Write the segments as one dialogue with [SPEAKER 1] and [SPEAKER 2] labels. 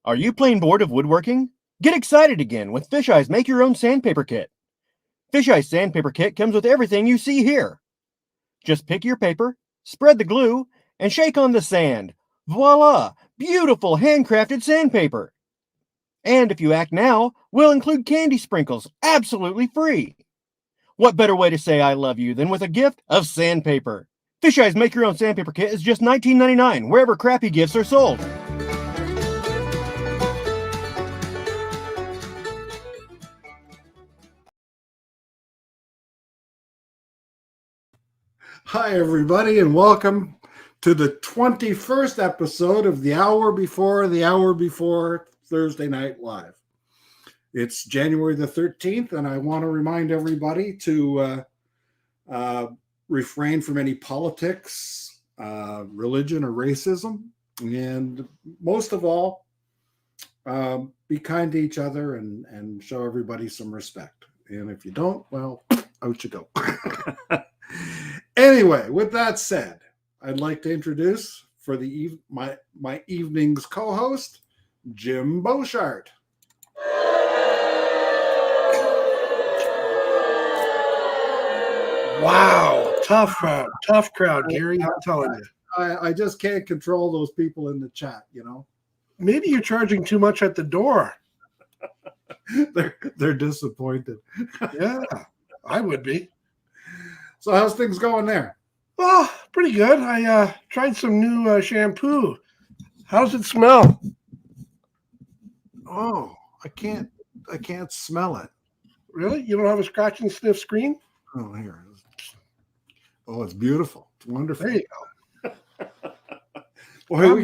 [SPEAKER 1] Are you plain bored of woodworking? Get excited again with Fisheye's Make Your Own Sandpaper Kit. Fisheye's Sandpaper Kit comes with everything you see here. Just pick your paper, spread the glue, and shake on the sand. Voila! Beautiful handcrafted sandpaper. And if you act now, we'll include candy sprinkles absolutely free. What better way to say I love you than with a gift of sandpaper? Fisheye's Make Your Own Sandpaper Kit is just $19.99 wherever crappy gifts are sold.
[SPEAKER 2] Hi, everybody, and welcome to the 21st episode of the Hour Before Thursday Night Live. It's January the 13th, and I want to remind everybody to refrain from any politics, religion, or racism, and most of all, be kind to each other and show everybody some respect. And if you don't, well, out you go. Anyway, with that said, I'd like to introduce for the my evening's co-host, Jim Beauchart.
[SPEAKER 3] Wow, tough crowd, Gary. I'm telling you.
[SPEAKER 2] I just can't control those people in the chat, you know.
[SPEAKER 3] Maybe you're charging too much at the door.
[SPEAKER 2] They're disappointed.
[SPEAKER 3] Yeah, I would be.
[SPEAKER 2] So how's things going there?
[SPEAKER 3] Well, pretty good. I tried some new shampoo. How's it smell?
[SPEAKER 2] Oh, I can't smell it.
[SPEAKER 3] Really? You don't have a scratch and sniff screen?
[SPEAKER 2] Oh, here. Oh, it's beautiful. It's wonderful.
[SPEAKER 3] There you go.
[SPEAKER 2] Well,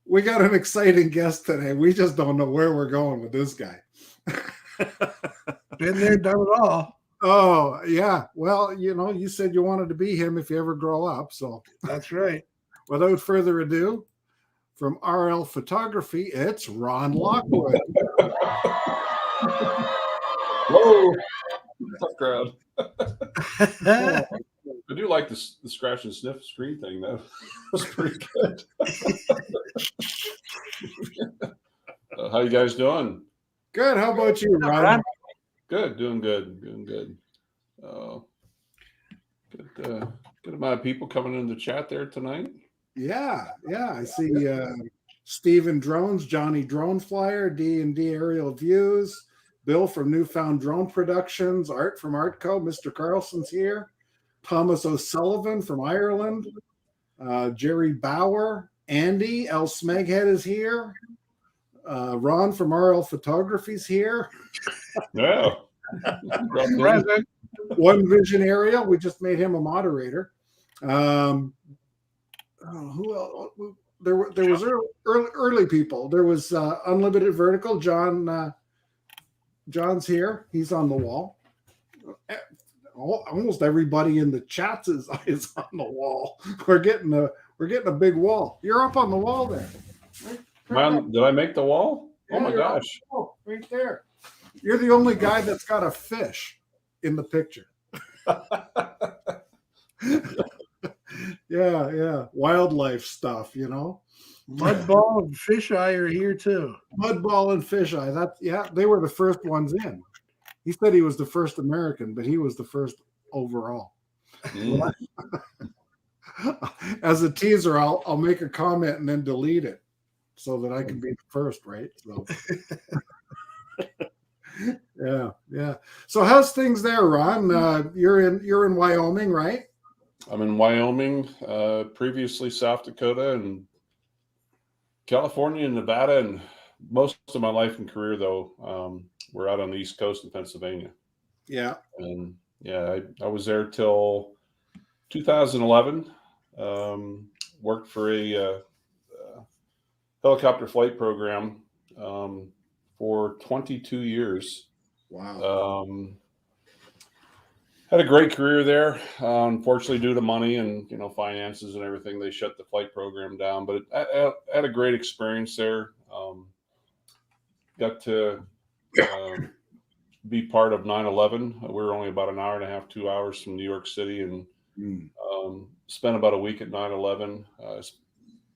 [SPEAKER 2] we got an exciting guest today. We just don't know where we're going with this guy.
[SPEAKER 3] Been there, done it all.
[SPEAKER 2] Oh, yeah. Well, you know, you said you wanted to be him if you ever grow up. So
[SPEAKER 3] That's right.
[SPEAKER 2] without further ado, from RL Photography, it's Ron Lockwood.
[SPEAKER 4] Whoa, tough crowd. I do like the scratch and sniff screen thing, though. That's pretty good. How you guys doing?
[SPEAKER 2] Good. How about you, Ron?
[SPEAKER 4] Good, doing good. Good amount of people coming in the chat there tonight.
[SPEAKER 2] Yeah. I see Steven Drones, Johnny Drone Flyer, D&D Aerial Views, Bill from Newfound Drone Productions, Art from Artco, Mr. Carlson's here, Thomas O'Sullivan from Ireland, Jerry Bauer, Andy, L. Smeghead is here, Ron from RL Photography's here.
[SPEAKER 4] Yeah.
[SPEAKER 2] One Vision Aerial, we just made him a moderator. Who else? There was early people. There was Unlimited Vertical. John's here. He's on the wall. Almost everybody in the chats is on the wall. We're getting a big wall. You're up on the wall there.
[SPEAKER 4] Man, did I make the wall?
[SPEAKER 2] Yeah,
[SPEAKER 4] Oh my gosh!
[SPEAKER 2] Right there. You're the only guy that's got a fish in the picture. Yeah. Wildlife stuff, you know.
[SPEAKER 3] Mudball and Fisheye are here too.
[SPEAKER 2] Mudball and Fisheye. They were the first ones in. He said he was the first American, but he was the first overall.
[SPEAKER 4] Mm.
[SPEAKER 2] As a teaser, I'll make a comment and then delete it so that I can be the first, right? So yeah. So how's things there, Ron? You're in Wyoming, right?
[SPEAKER 4] I'm in Wyoming, previously South Dakota and California and Nevada, and most of my life and career, though, we're out on the East Coast in Pennsylvania.
[SPEAKER 2] Yeah.
[SPEAKER 4] And I was there till 2011. Worked for a helicopter flight program for 22 years.
[SPEAKER 2] Wow.
[SPEAKER 4] Had a great career there. Unfortunately, due to money and finances and everything, they shut the flight program down. But I had a great experience there. Got to be part of 9/11. We were only about an hour and a half, 2 hours from New York City, and spent about a week at 9/11.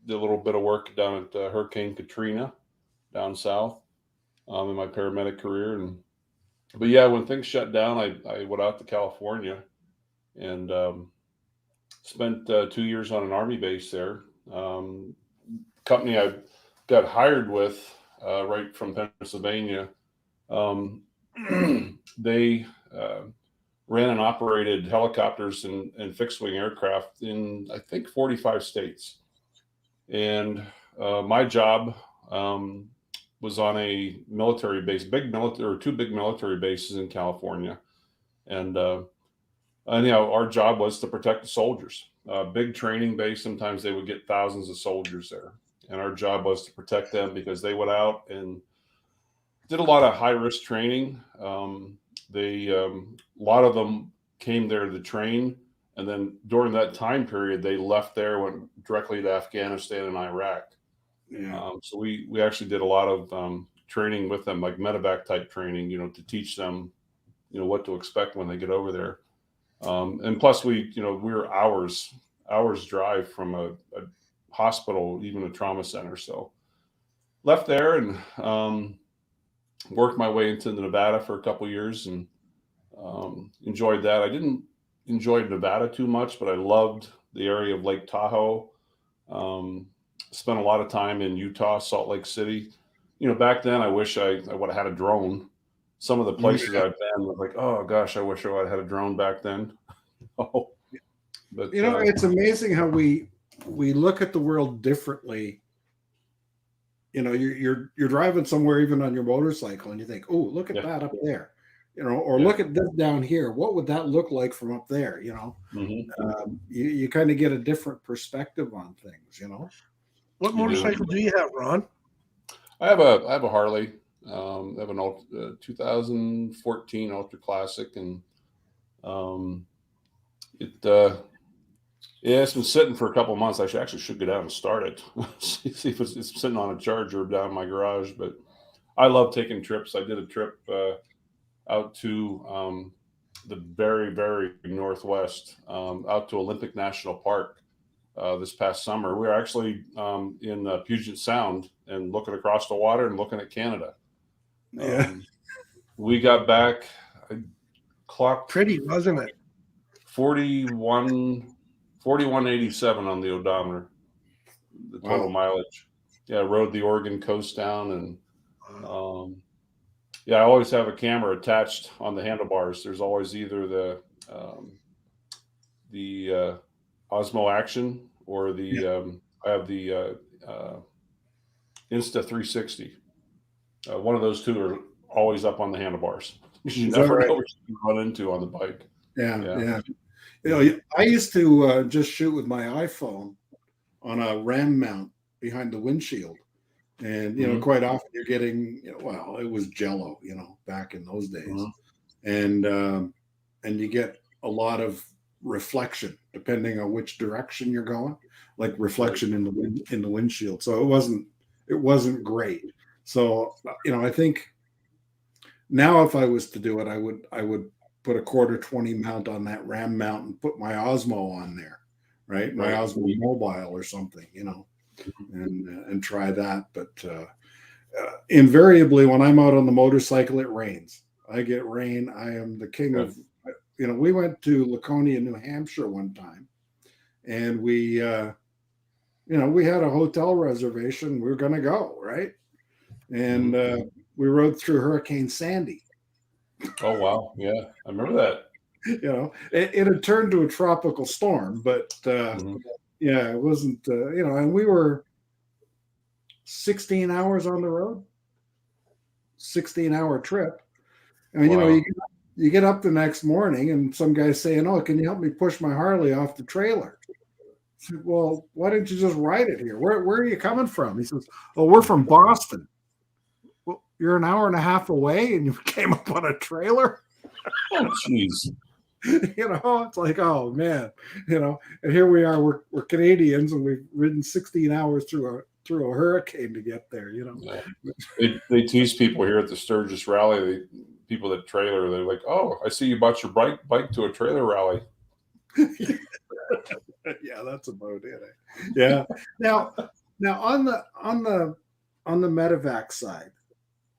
[SPEAKER 4] Did a little bit of work down at Hurricane Katrina down south in my paramedic career. But yeah, when things shut down, I went out to California and spent 2 years on an Army base there. Company I got hired with right from Pennsylvania, they ran and operated helicopters and fixed wing aircraft in, I think, 45 states. And my job was on a military base, two big military bases in California. And our job was to protect the soldiers. Big training base. Sometimes they would get thousands of soldiers there. And our job was to protect them because they went out and did a lot of high risk training. A lot of them came there to train. And then during that time period, they left there, went directly to Afghanistan and Iraq.
[SPEAKER 2] Yeah.
[SPEAKER 4] So we actually did a lot of training with them, like medevac type training, to teach them, what to expect when they get over there. And plus we were hours drive from a hospital, even a trauma center. So left there and worked my way into Nevada for a couple of years and enjoyed that. I didn't enjoy Nevada too much, but I loved the area of Lake Tahoe. Spent a lot of time in Utah, Salt Lake City. Back then I wish I would have had a drone. Some of the places I've been was like, oh gosh, I wish I would have had a drone back then. But
[SPEAKER 2] it's amazing how we look at the world differently. You're driving somewhere, even on your motorcycle, and you think, oh, look at that up there, or look at this down here. What would that look like from up there? You kind of get a different perspective on things.
[SPEAKER 3] What motorcycle do you have, Ron?
[SPEAKER 4] I have a Harley. I have an 2014 Ultra Classic, and it's been sitting for a couple of months. I should get out and start it. See if it's sitting on a charger down in my garage. But I love taking trips. I did a trip out to the very, very northwest, out to Olympic National Park this past summer. We were actually in Puget Sound and looking across the water and looking at Canada.
[SPEAKER 2] Yeah.
[SPEAKER 4] We got back. I clocked
[SPEAKER 3] Pretty, wasn't it?
[SPEAKER 4] 4187 on the odometer, the total mileage. Yeah, I rode the Oregon coast down, and I always have a camera attached on the handlebars. There's always either the Osmo Action or the I have the Insta 360. One of those two are always up on the handlebars. You never know what you run into on the bike.
[SPEAKER 2] Yeah. I used to just shoot with my iPhone on a RAM mount behind the windshield. And, quite often you're getting, it was Jello, back in those days. And you get a lot of reflection depending on which direction you're going, like reflection in the windshield. So it wasn't great. So, I think now if I was to do it, I would put a 1/4-20 mount on that RAM mount and put my Osmo on there, right? My Osmo Mobile or something, and try that. But invariably, when I'm out on the motorcycle, it rains. I get rain. I am the king of, we went to Laconia, New Hampshire one time, and we had a hotel reservation. We were going to go, right? And we rode through Hurricane Sandy.
[SPEAKER 4] Oh, wow. Yeah, I remember that.
[SPEAKER 2] It had turned to a tropical storm, but it wasn't, and we were 16 hours on the road, 16-hour trip. And, you get up the next morning and some guy's saying, oh, can you help me push my Harley off the trailer? I said, well, why didn't you just ride it here? Where are you coming from? He says, oh, we're from Boston. Well, you're an hour and a half away and you came up on a trailer?
[SPEAKER 4] Oh, jeez.
[SPEAKER 2] It's like, oh man, and here we are, we're Canadians and we've ridden 16 hours through a hurricane to get there,
[SPEAKER 4] Yeah. They tease people here at the Sturgis Rally, people that trailer, they're like, oh, I see you bought your bike to a trailer rally.
[SPEAKER 2] Yeah, that's about it. Yeah. Now on the on the medevac side,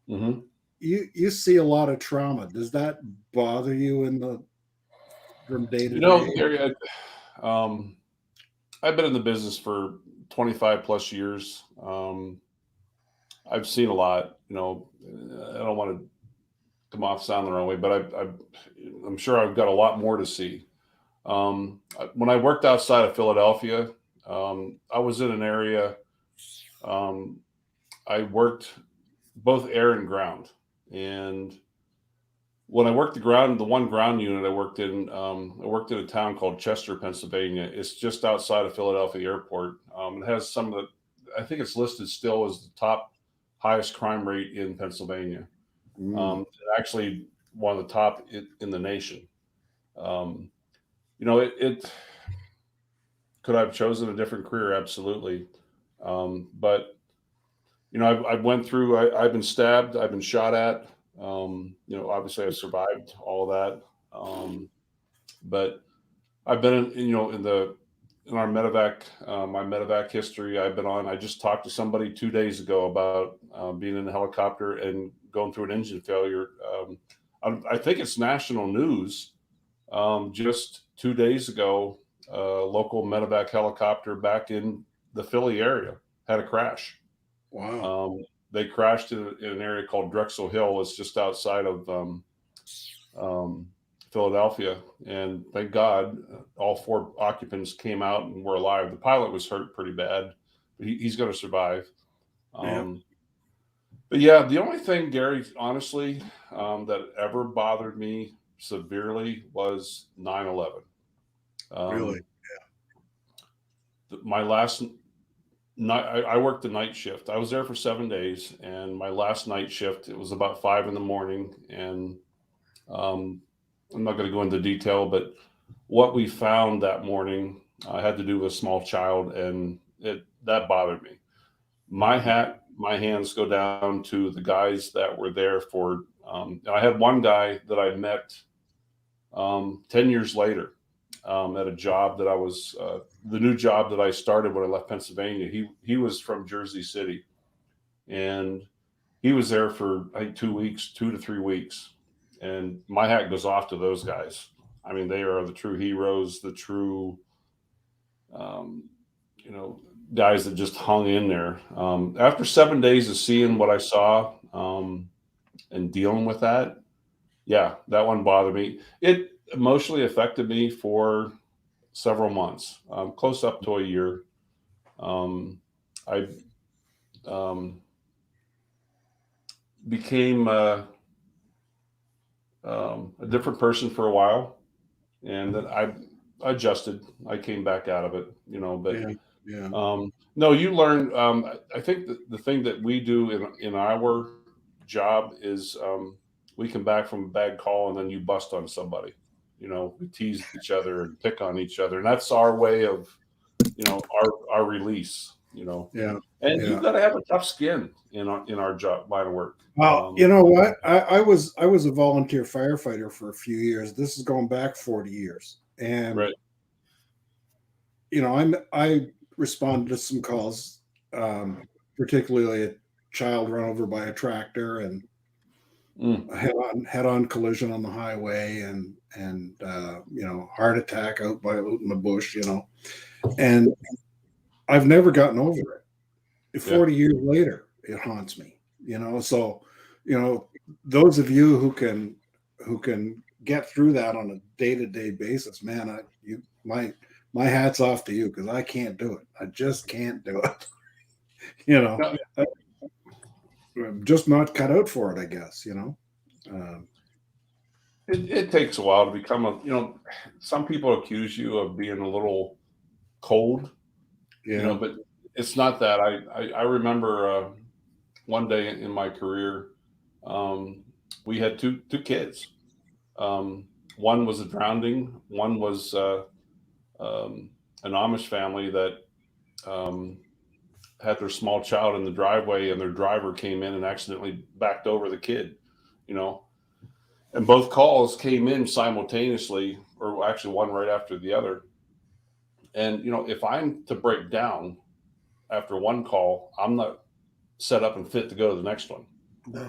[SPEAKER 4] Mm-hmm.
[SPEAKER 2] you see a lot of trauma. Does that bother you from day to
[SPEAKER 4] You know,
[SPEAKER 2] day?
[SPEAKER 4] Gary, I've been in the business for 25 plus years. I've seen a lot. You know, I don't want to come off sound the wrong way, but I'm sure I've got a lot more to see. When I worked outside of Philadelphia, I was in an area. Um, I worked both air and ground, and when I worked the one ground unit I worked in a town called Chester, Pennsylvania. It's just outside of Philadelphia Airport. It has some of I think it's listed still as the top highest crime rate in Pennsylvania. Actually, one of the top in the nation. Um, you know, it could I have chosen a different career? Absolutely. But you know, I went through. I've been stabbed. I've been shot at. You know, obviously, I survived all that. But I've been in our medevac, my medevac history. I've been on. I just talked to somebody 2 days ago about being in a helicopter and going through an engine failure. I think it's national news. Just 2 days ago, a local medevac helicopter back in the Philly area had a crash.
[SPEAKER 2] Wow.
[SPEAKER 4] They crashed in an area called Drexel Hill. It's just outside of Philadelphia, and thank God, all 4 occupants came out and were alive. The pilot was hurt pretty bad, but he's going to survive. But yeah, the only thing, Gary, honestly, that ever bothered me severely was 9/11.
[SPEAKER 2] Really?
[SPEAKER 4] My last night, I worked the night shift. I was there for 7 days, and my last night shift, it was about 5 in the morning, and I'm not going to go into detail, but what we found that morning had to do with a small child, and that bothered me. My hands go down to the guys that were there for. I had one guy that I met 10 years later at a job that I was the new job that I started when I left Pennsylvania. He was from Jersey City, and he was there for I think 2 weeks, 2 to 3 weeks, and my hat goes off to those guys. I mean, they are the true heroes, the true, you know, guys that just hung in there. After 7 days of seeing what I saw and dealing with that, yeah, that one bothered me. It emotionally affected me for several months, close up to a year. I became a different person for a while, and then I adjusted. I came back out of it, you know. But no, you learn. I think the thing that we do in our job is we come back from a bad call, and then you bust on somebody. You know, we tease each other and pick on each other, and that's our way of, you know, our release. You know, and you've got to have a tough skin in our job line of work.
[SPEAKER 2] Well, you know what? I was a volunteer firefighter for a few years. This is going back 40 years, and
[SPEAKER 4] right.
[SPEAKER 2] You know, I responded to some calls, particularly a child run over by a tractor and a head-on collision on the highway, and you know, heart attack out in the bush, you know, and I've never gotten over it. 40 years later, it haunts me, you know. So, you know, those of you who can get through that on a day-to-day basis, man, my hat's off to you, because I can't do it. I just can't do it. You know, I'm just not cut out for it, I guess, you know.
[SPEAKER 4] It takes a while to become you know, some people accuse you of being a little cold, you know, but it's not that. I remember one day in my career, we had two kids. One was a drowning. One was an Amish family that had their small child in the driveway, and their driver came in and accidentally backed over the kid, you know. And both calls came in simultaneously, or actually one right after the other. And, you know, if I'm to break down after one call, I'm not set up and fit to go to the next one.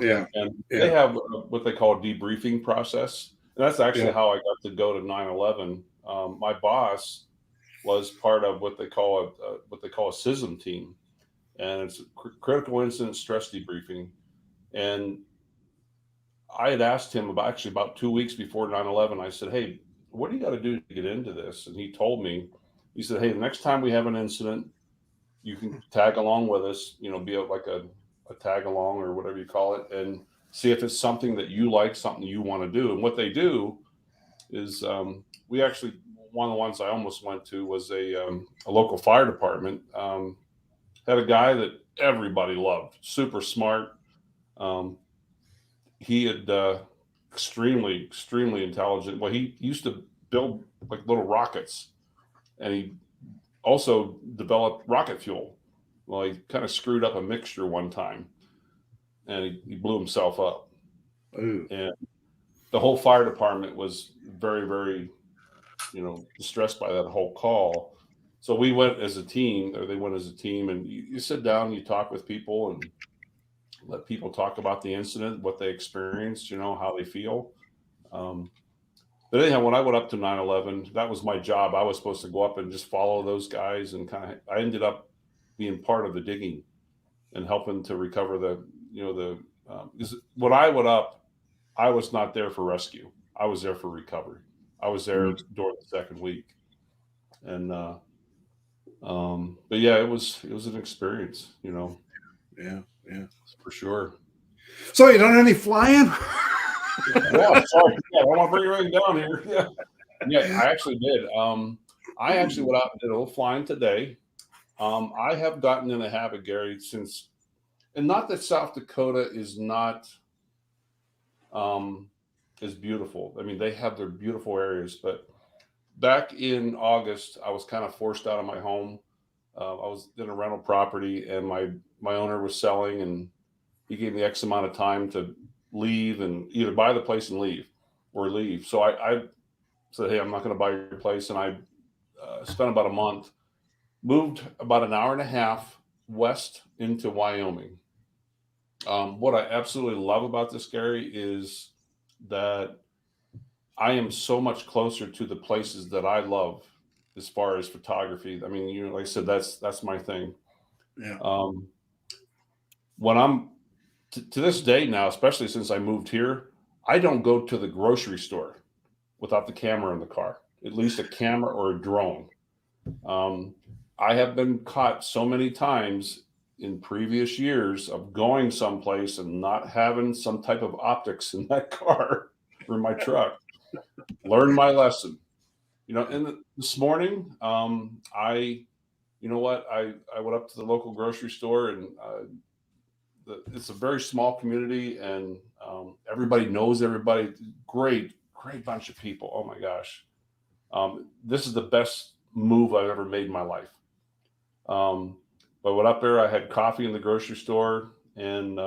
[SPEAKER 2] Yeah.
[SPEAKER 4] And they have what they call a debriefing process. And that's actually how I got to go to 9/11. My boss was part of what they call a CISM team, and it's critical incident stress debriefing. And I had asked him about 2 weeks before 9/11. I said, "Hey, what do you got to do to get into this?" And he told me, he said, "Hey, the next time we have an incident, you can tag along with us, be a tag along or whatever you call it, and see if it's something that you like, something you want to do." And what they do is, we actually, one of the ones I almost went to was a local fire department. Had a guy that everybody loved, super smart. He had extremely intelligent. Well, he used to build like little rockets, and he also developed rocket fuel. Well, he kind of screwed up a mixture one time, and he blew himself up.
[SPEAKER 2] Ooh.
[SPEAKER 4] And the whole fire department was very, very, distressed by that whole call. So we went as a team, or they went as a team, and you sit down, you talk with people, and let people talk about the incident, what they experienced, how they feel. But anyhow, when I went up to 9/11, that was my job. I was supposed to go up and just follow those guys, and I ended up being part of the digging and helping to recover because when I went up, I was not there for rescue. I was there for recovery. I was there during the second week. And, but yeah, it was an experience,
[SPEAKER 2] Yeah.
[SPEAKER 4] for sure.
[SPEAKER 2] So you done any flying?
[SPEAKER 4] Yeah, sorry. Yeah, I want to bring everything down here. Yeah, I actually did. I actually went out and did a little flying today. I have gotten in a habit, Gary, and not that South Dakota is not is beautiful. I mean, they have their beautiful areas, but back in August, I was kind of forced out of my home. I was in a rental property, and my owner was selling, and he gave me X amount of time to leave and either buy the place and leave or leave. So I said, "Hey, I'm not going to buy your place." And I spent about a month, moved about an hour and a half west into Wyoming. What I absolutely love about this, Gary, is that I am so much closer to the places that I love as far as photography. I mean, like I said, that's my thing.
[SPEAKER 2] Yeah.
[SPEAKER 4] When I'm to this day now, especially since I moved here, I don't go to the grocery store without the camera in the car, at least a camera or a drone. I have been caught so many times in previous years of going someplace and not having some type of optics in that car or my truck. Learned my lesson. And this morning, I went up to the local grocery store, and it's a very small community, and everybody knows everybody. Great bunch of people. Oh my gosh. This is the best move I've ever made in my life. But went up there, I had coffee in the grocery store, and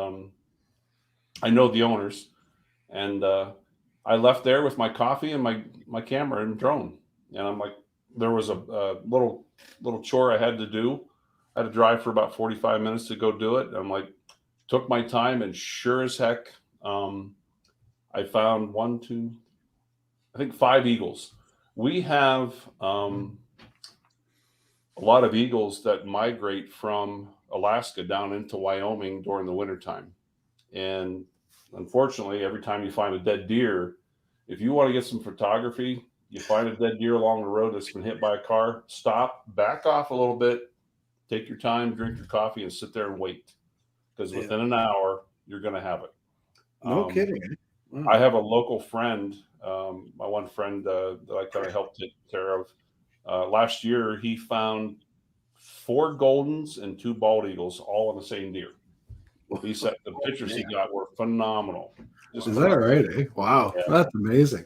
[SPEAKER 4] I know the owners, and I left there with my coffee and my camera and drone. And I'm like, there was a little chore I had to do. I had to drive for about 45 minutes to go do it. And I'm like, took my time, and sure as heck, I found 5 eagles. We have a lot of eagles that migrate from Alaska down into Wyoming during the wintertime. And unfortunately, every time you find a dead deer, if you want to get some photography, you find a dead deer along the road that's been hit by a car, stop, back off a little bit, take your time, drink your coffee, and sit there and wait. Because within an hour, you're going to have it.
[SPEAKER 2] No kidding.
[SPEAKER 4] Wow. I have a local friend, my one friend that I kind of helped take care of. Last year, he found 4 goldens and 2 bald eagles all on the same deer. He said the pictures he got were phenomenal.
[SPEAKER 2] Is that right? Eh? Wow, yeah. That's amazing.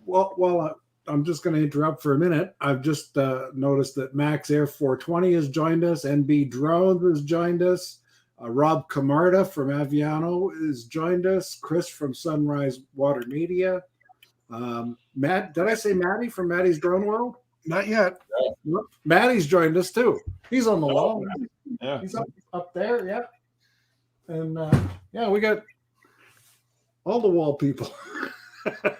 [SPEAKER 2] Well, I'm just going to interrupt for a minute. I've just noticed that Max Air 420 has joined us. NB Drones has joined us. Rob Camarda from Aviano has joined us. Chris from Sunrise Water Media. Matt, did I say Matty from Matty's Drone World?
[SPEAKER 3] Not yet.
[SPEAKER 2] Matty's joined us too. He's on the wall.
[SPEAKER 4] Yeah.
[SPEAKER 2] He's up there. Yeah. And yeah, we got all the wall people.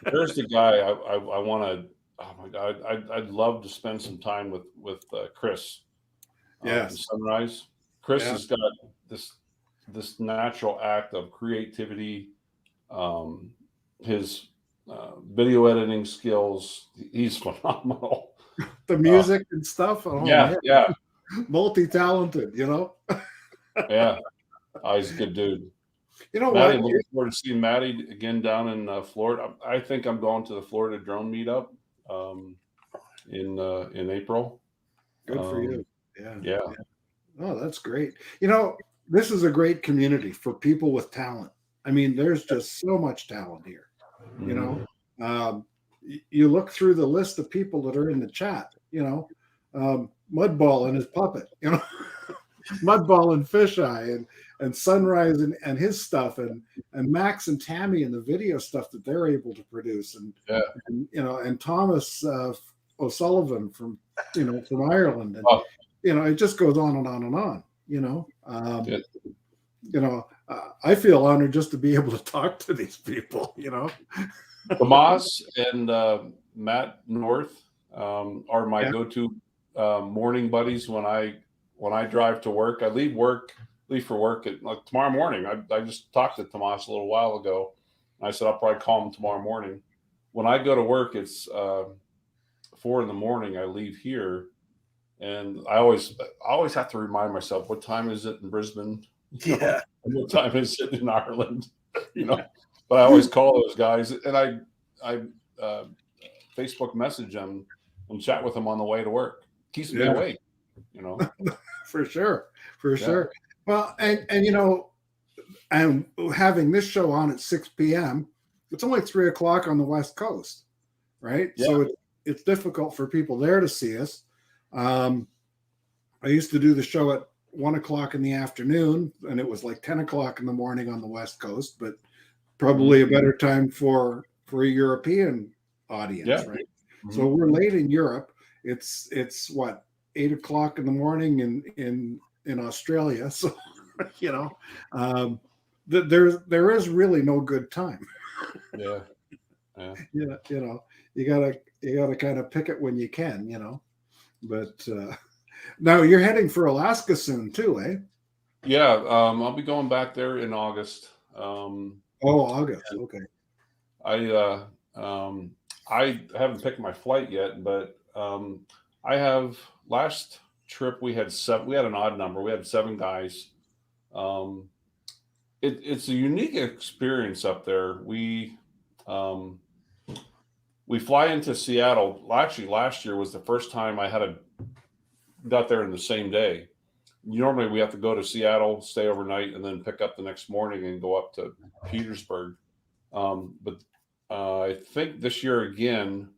[SPEAKER 4] There's the guy I want to. Oh my God, I'd love to spend some time with Chris. From
[SPEAKER 2] Yes.
[SPEAKER 4] Sunrise. Chris
[SPEAKER 2] Yeah.
[SPEAKER 4] has got this natural act of creativity. His video editing skills. He's phenomenal.
[SPEAKER 2] The music and stuff. Oh,
[SPEAKER 4] Yeah,
[SPEAKER 2] man.
[SPEAKER 4] yeah,
[SPEAKER 2] Multi-talented, you know.
[SPEAKER 4] yeah. He's a good dude.
[SPEAKER 2] You know
[SPEAKER 4] Maddie,
[SPEAKER 2] what?
[SPEAKER 4] looking forward to seeing Maddie again down in Florida. I think I'm going to the Florida drone meetup in April.
[SPEAKER 2] Good for you. Yeah.
[SPEAKER 4] Yeah.
[SPEAKER 2] Oh, that's great. You know, this is a great community for people with talent. I mean, there's just so much talent here. You know, you look through the list of people that are in the chat, you know, Mudball and his puppet, you know, Mudball and Fisheye and Sunrise and his stuff and Max and Tammy and the video stuff that they're able to produce and you know, and Thomas O'Sullivan from Ireland and you know, it just goes on and on and on, you know. You know, I feel honored just to be able to talk to these people, you know.
[SPEAKER 4] Tomas and Matt North are my go-to morning buddies when I drive to work. I leave for work at like tomorrow morning. I just talked to Tomas a little while ago. And I said I'll probably call him tomorrow morning. When I go to work, it's 4 a.m. I leave here, and I always have to remind myself, what time is it in Brisbane?
[SPEAKER 3] Yeah.
[SPEAKER 4] And what time is it in Ireland? You know. But I always call those guys, and I Facebook message them and chat with them on the way to work. Keeps me awake, you know.
[SPEAKER 2] For sure. Well, and you know, and having this show on at 6 p.m., it's only 3 o'clock on the West Coast, right? Yeah. So it's difficult for people there to see us. I used to do the show at 1 o'clock in the afternoon, and it was like 10 o'clock in the morning on the West Coast, but probably a better time for a European audience, right? So we're late in Europe. It's what, 8 o'clock in the morning in Australia. So you know, there is really no good time.
[SPEAKER 4] Yeah.
[SPEAKER 2] You know, you gotta kind of pick it when you can, you know. But now you're heading for Alaska soon too, eh?
[SPEAKER 4] Yeah, I'll be going back there in August.
[SPEAKER 2] August. Okay.
[SPEAKER 4] I haven't picked my flight yet, but I have. Last trip we had an odd number. We had 7 guys. It's a unique experience up there. We fly into Seattle. Actually, last year was the first time I got there in the same day. Normally we have to go to Seattle, stay overnight, and then pick up the next morning and go up to Petersburg. But I think this year again,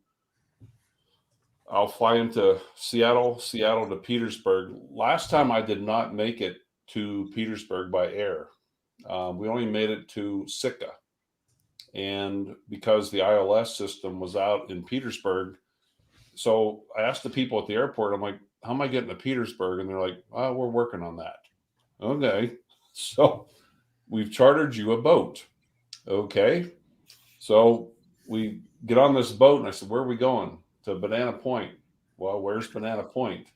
[SPEAKER 4] I'll fly into Seattle to Petersburg. Last time I did not make it to Petersburg by air. We only made it to Sitka. And because the ILS system was out in Petersburg, so I asked the people at the airport, I'm like, how am I getting to Petersburg? And they're like, oh, we're working on that. Okay. So we've chartered you a boat. Okay. So we get on this boat, and I said, where are we going? To Banana Point. Well, where's Banana Point?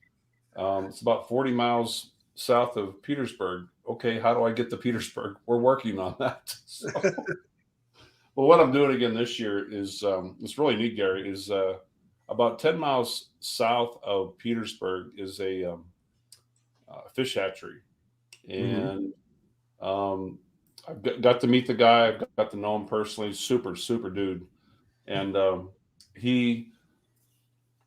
[SPEAKER 4] It's about 40 miles south of Petersburg. Okay, how do I get to Petersburg? We're working on that. So, well, what I'm doing again this year is, it's really neat, Gary, is about 10 miles south of Petersburg is a fish hatchery. And I've got to meet the guy. I've got to know him personally. Super, super dude. And he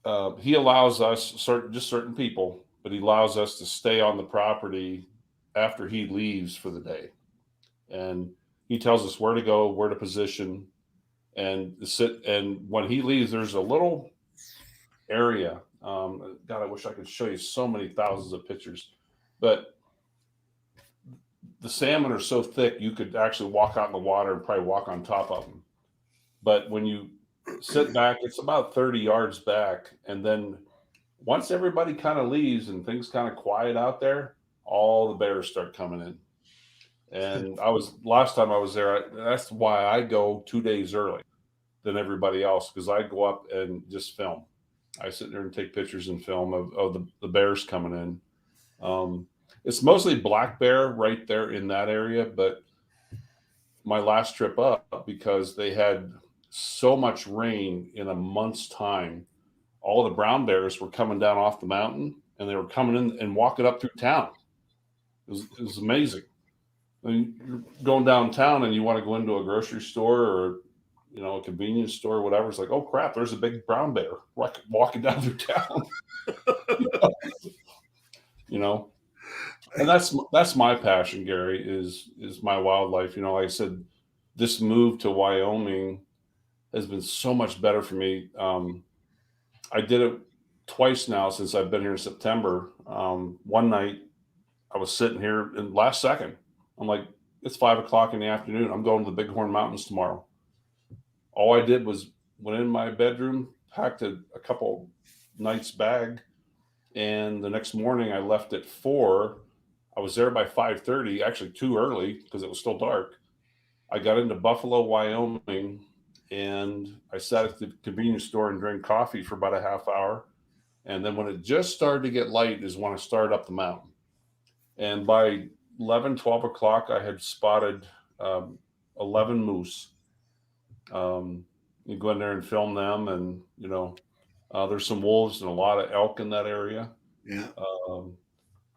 [SPEAKER 4] allows us, certain people, but he allows us to stay on the property after he leaves for the day. And he tells us where to go, where to position, and sit. And when he leaves, there's a little area. God, I wish I could show you so many thousands of pictures, but the salmon are so thick you could actually walk out in the water and probably walk on top of them. But when you sit back, it's about 30 yards back, and then once everybody kind of leaves and things kind of quiet out there, all the bears start coming in. And last time I was there, that's why I go 2 days early than everybody else, because I go up and just film. I sit there and take pictures and film of the bears coming in. It's mostly black bear right there in that area, but my last trip up, because they had so much rain in a month's time, all the brown bears were coming down off the mountain and they were coming in and walking up through town. It was amazing. I mean, you're going downtown and you want to go into a grocery store or a convenience store or whatever. It's like, oh crap, there's a big brown bear walking down through town. And that's my passion, Gary, is my wildlife. Like I said, this move to Wyoming has been so much better for me. I did it twice now since I've been here in September. One night I was sitting here and last second, I'm like, it's 5 o'clock in the afternoon. I'm going to the Bighorn Mountains tomorrow. All I did was went in my bedroom, packed a couple nights bag, and the next morning I left at 4. I was there by 5:30, actually too early because it was still dark. I got into Buffalo, Wyoming, and I sat at the convenience store and drank coffee for about a half hour. And then when it just started to get light is when I started up the mountain. And by 11, 12 o'clock, I had spotted 11 moose. You go in there and film them, and there's some wolves and a lot of elk in that area.
[SPEAKER 2] Yeah.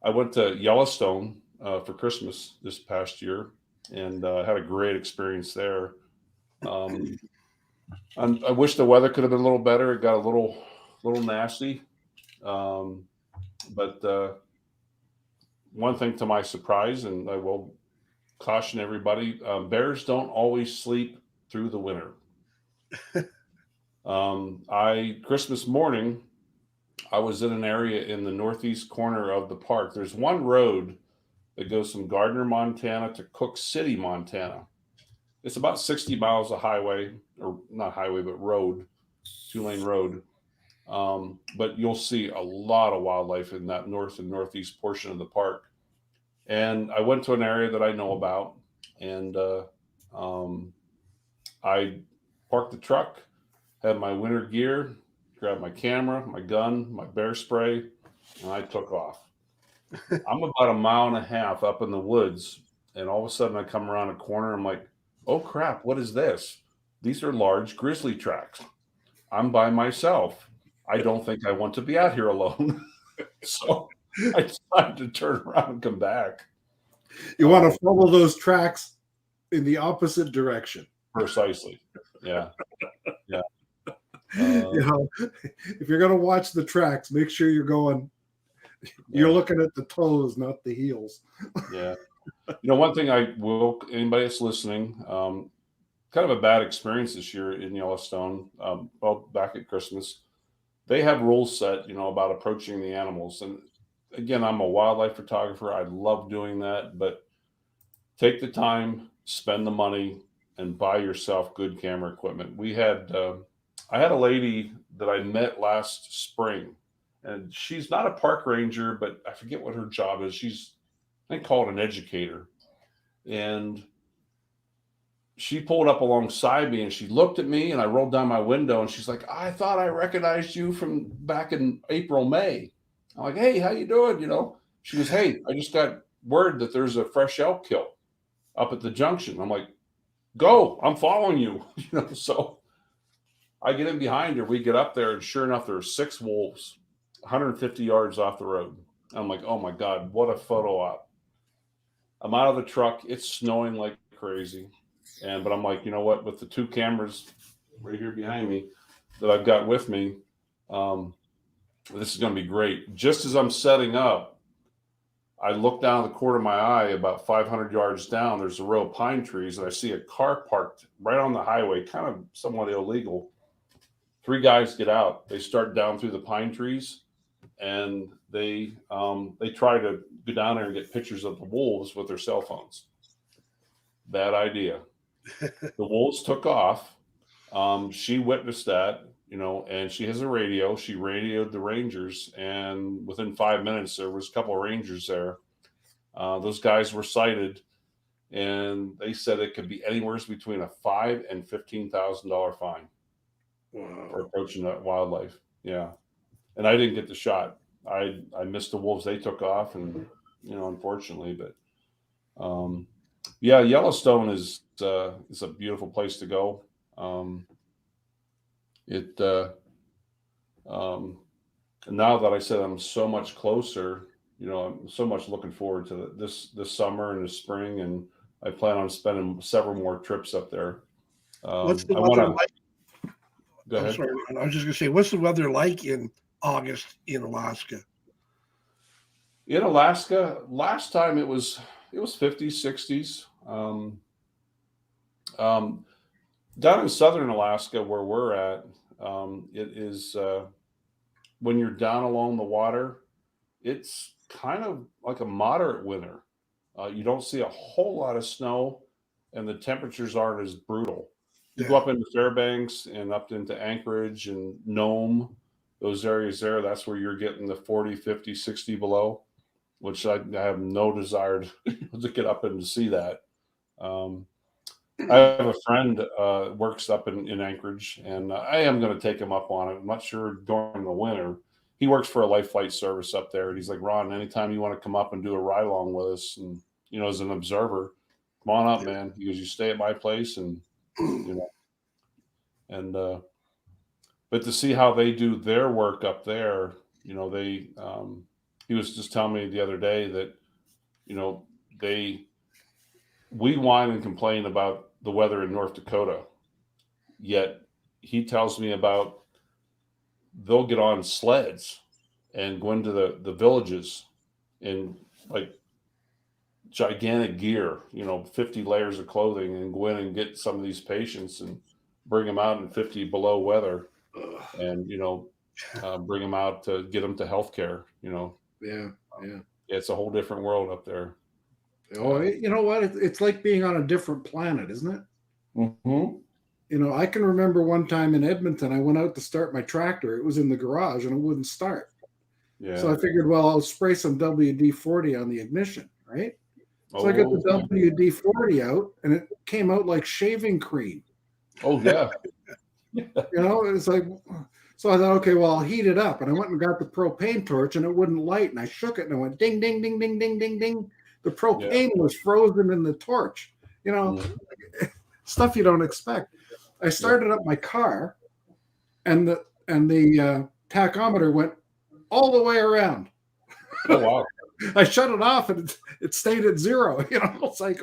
[SPEAKER 4] I went to Yellowstone for Christmas this past year and had a great experience there. I wish the weather could have been a little better. It got a little nasty. But one thing to my surprise, and I will caution everybody, bears don't always sleep through the winter. Christmas morning, I was in an area in the northeast corner of the park. There's one road that goes from Gardner, Montana to Cook City, Montana. It's about 60 miles of highway, or not highway, but road, 2-lane road. But you'll see a lot of wildlife in that north and northeast portion of the park. And I went to an area that I know about, and I parked the truck, had my winter gear, grabbed my camera, my gun, my bear spray, and I took off. I'm about 1.5 miles up in the woods, and all of a sudden I come around a corner. I'm like, oh crap, what is this? These are large grizzly tracks. I'm by myself. I don't think I want to be out here alone. So I decided to turn around and come back.
[SPEAKER 2] You want to follow those tracks in the opposite direction.
[SPEAKER 4] Precisely. Yeah. Yeah.
[SPEAKER 2] If you're going to watch the tracks, make sure you're looking at the toes, not the heels.
[SPEAKER 4] Yeah. One thing anybody that's listening, kind of a bad experience this year in Yellowstone, back at Christmas, they have rules set, about approaching the animals. And again, I'm a wildlife photographer. I love doing that, but take the time, spend the money, and buy yourself good camera equipment. I had a lady that I met last spring, and she's not a park ranger, but I forget what her job is. I think called an educator. And she pulled up alongside me and she looked at me, and I rolled down my window and she's like, I thought I recognized you from back in April, May. I'm like, hey, how you doing? She goes, hey, I just got word that there's a fresh elk kill up at the junction. I'm like, go, I'm following you. So I get in behind her. We get up there, and sure enough, there are 6 wolves 150 yards off the road. I'm like, oh my God, what a photo op. I'm out of the truck. It's snowing like crazy. But I'm like, you know what? With the 2 cameras right here behind me that I've got with me, this is going to be great. Just as I'm setting up, I look down the corner of my eye about 500 yards down. There's a row of pine trees, and I see a car parked right on the highway, kind of somewhat illegal. 3 guys get out. They start down through the pine trees, and they try to go down there and get pictures of the wolves with their cell phones. Bad idea. The wolves took off. She witnessed that, and she has a radio. She radioed the rangers, and within 5 minutes, there was a couple of rangers there. Those guys were cited, and they said it could be anywhere between a $5,000 and $15,000 fine for approaching that wildlife. Yeah, and I didn't get the shot. I missed the wolves. They took off, and unfortunately, but yeah, Yellowstone is a beautiful place to go. It now that I said I'm so much closer, I'm so much looking forward to this summer and the spring, and I plan on spending several more trips up there.
[SPEAKER 3] What's the
[SPEAKER 4] I
[SPEAKER 3] weather
[SPEAKER 4] want to
[SPEAKER 3] like?
[SPEAKER 4] go
[SPEAKER 3] I'm
[SPEAKER 4] ahead.
[SPEAKER 3] sorry, I was just gonna say, what's the weather like in August in Alaska?
[SPEAKER 4] In Alaska, last time it was 50s, 60s. Down in southern Alaska, where we're at, it is when you're down along the water, it's kind of like a moderate winter. You don't see a whole lot of snow, and the temperatures aren't as brutal. You go
[SPEAKER 3] Yeah.
[SPEAKER 4] up into Fairbanks and up into Anchorage and Nome, those areas there, that's where you're getting the 40, 50, 60 below, which I have no desire to get up and to see that. I have a friend works up in Anchorage, and I am going to take him up on it. I'm not sure during the winter. He works for a life flight service up there, and he's like, Ron, anytime you want to come up and do a ride along with us, and as an observer, come on up, man. He goes, you stay at my place, and and but to see how they do their work up there, they he was just telling me the other day that we whine and complain about the weather in North Dakota, yet he tells me about they'll get on sleds and go into the villages in like gigantic gear, 50 layers of clothing, and go in and get some of these patients and bring them out in 50 below weather, and bring them out to get them to healthcare.
[SPEAKER 2] Yeah.
[SPEAKER 4] It's a whole different world up there.
[SPEAKER 2] Oh, you know what? It's like being on a different planet, isn't it?
[SPEAKER 4] Mm-hmm.
[SPEAKER 2] I can remember one time in Edmonton, I went out to start my tractor. It was in the garage and it wouldn't start.
[SPEAKER 4] Yeah.
[SPEAKER 2] So I figured, well, I'll spray some WD-40 on the ignition, right? So I got the WD-40 out, and it came out like shaving cream.
[SPEAKER 4] Oh, yeah.
[SPEAKER 2] It's like, so I thought, okay, well, I'll heat it up. And I went and got the propane torch, and it wouldn't light. And I shook it, and it went ding, ding, ding, ding, ding, ding, ding. The propane was frozen in the torch. Stuff you don't expect. I started up my car, and the tachometer went all the way around.
[SPEAKER 4] Oh, wow.
[SPEAKER 2] I shut it off, and it stayed at zero. It's like,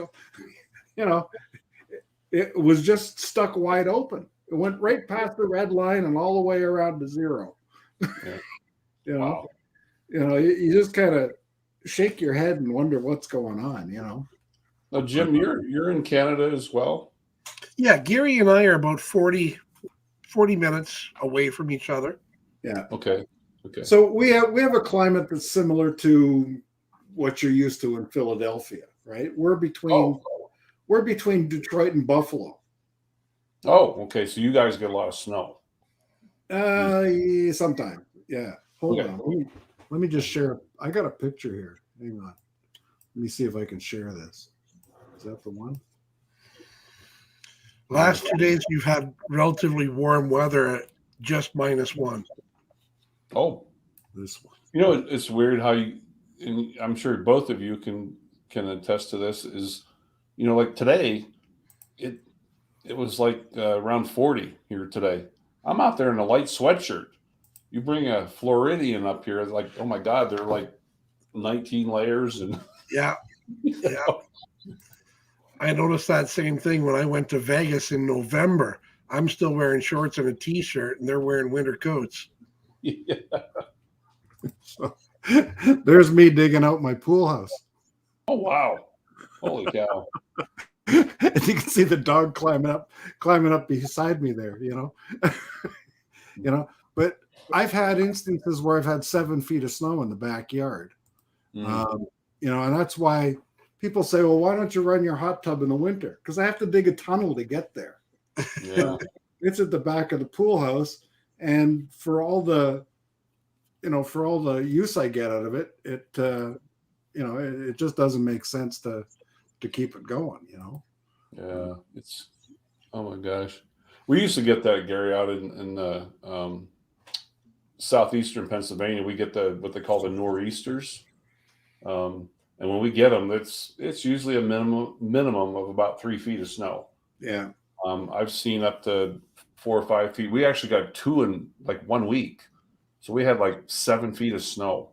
[SPEAKER 2] it was just stuck wide open. It went right past the red line and all the way around to zero.
[SPEAKER 4] Yeah. Wow.
[SPEAKER 2] You just kind of shake your head and wonder what's going on.
[SPEAKER 4] Now, Jim, you're in Canada as well.
[SPEAKER 3] Yeah, Gary and I are about 40 minutes away from each other.
[SPEAKER 2] Yeah.
[SPEAKER 4] Okay.
[SPEAKER 2] So we have a climate that's similar to what you're used to in Philadelphia, right? We're between Detroit and Buffalo.
[SPEAKER 4] Oh, okay. So you guys get a lot of snow.
[SPEAKER 2] Sometimes. Yeah. Hold on. Let me just share. I got a picture here. Hang on. Let me see if I can share this. Is that the one?
[SPEAKER 3] Last 2 days, you've had relatively warm weather at just -1.
[SPEAKER 4] Oh,
[SPEAKER 2] this one.
[SPEAKER 4] It's weird how and I'm sure both of you can attest to this. Is like today, it was like around 40 here today. I'm out there in a light sweatshirt. You bring a Floridian up here, like, oh my God, they're like 19 layers and
[SPEAKER 3] yeah. I noticed that same thing when I went to Vegas in November. I'm still wearing shorts and a t-shirt, and they're wearing winter coats.
[SPEAKER 4] Yeah.
[SPEAKER 2] So, there's me digging out my pool house.
[SPEAKER 4] Oh wow! Holy cow!
[SPEAKER 2] And you can see the dog climbing up beside me there. But I've had instances where I've had 7 feet of snow in the backyard. And that's why people say, well, why don't you run your hot tub in the winter? Because I have to dig a tunnel to get there.
[SPEAKER 4] Yeah.
[SPEAKER 2] It's at the back of the pool house. And for all the use I get out of it, it just doesn't make sense to keep it going.
[SPEAKER 4] Yeah, it's oh my gosh. We used to get that, Gary, out in the southeastern Pennsylvania. We get what they call the nor'easters, and when we get them, it's usually a minimum of about 3 feet of snow.
[SPEAKER 2] Yeah.
[SPEAKER 4] I've seen up to 4 or 5 feet. We actually got 2 in like 1 week, so we had like 7 feet of snow.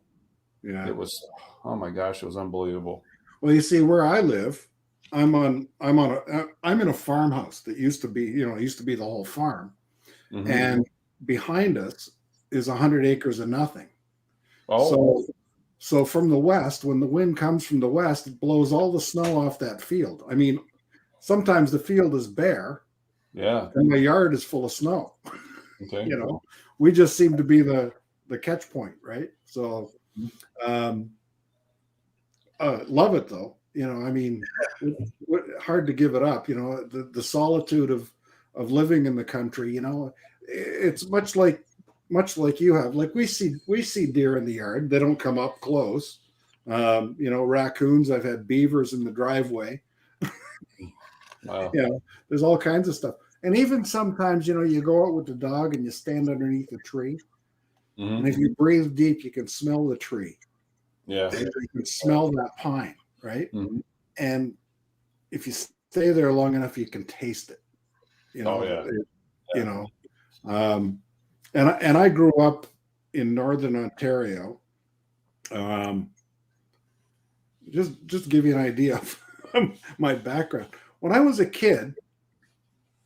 [SPEAKER 2] Yeah.
[SPEAKER 4] It was, oh my gosh, it was unbelievable.
[SPEAKER 2] Well, you see, where I live, I'm in a farmhouse that used to be the whole farm,
[SPEAKER 4] Mm-hmm.
[SPEAKER 2] and behind us is 100 acres of nothing.
[SPEAKER 4] Oh,
[SPEAKER 2] So from the west, when the wind comes from the west, it blows all the snow off that field. I mean, sometimes the field is bare,
[SPEAKER 4] yeah.
[SPEAKER 2] and my yard is full of snow.
[SPEAKER 4] Okay.
[SPEAKER 2] We just seem to be the catch point, right? So, love it though. I mean, hard to give it up. The solitude of living in the country. It's much like you have. Like we see deer in the yard. They don't come up close. Raccoons. I've had beavers in the driveway.
[SPEAKER 4] Wow.
[SPEAKER 2] There's all kinds of stuff. And even sometimes, you go out with the dog and you stand underneath a tree.
[SPEAKER 4] Mm-hmm.
[SPEAKER 2] And if you breathe deep, you can smell the tree.
[SPEAKER 4] Yeah.
[SPEAKER 2] You can smell that pine, right?
[SPEAKER 4] Mm-hmm.
[SPEAKER 2] And if you stay there long enough, you can taste it.
[SPEAKER 4] Oh yeah.
[SPEAKER 2] And I grew up in Northern Ontario. Just to give you an idea of my background. When I was a kid,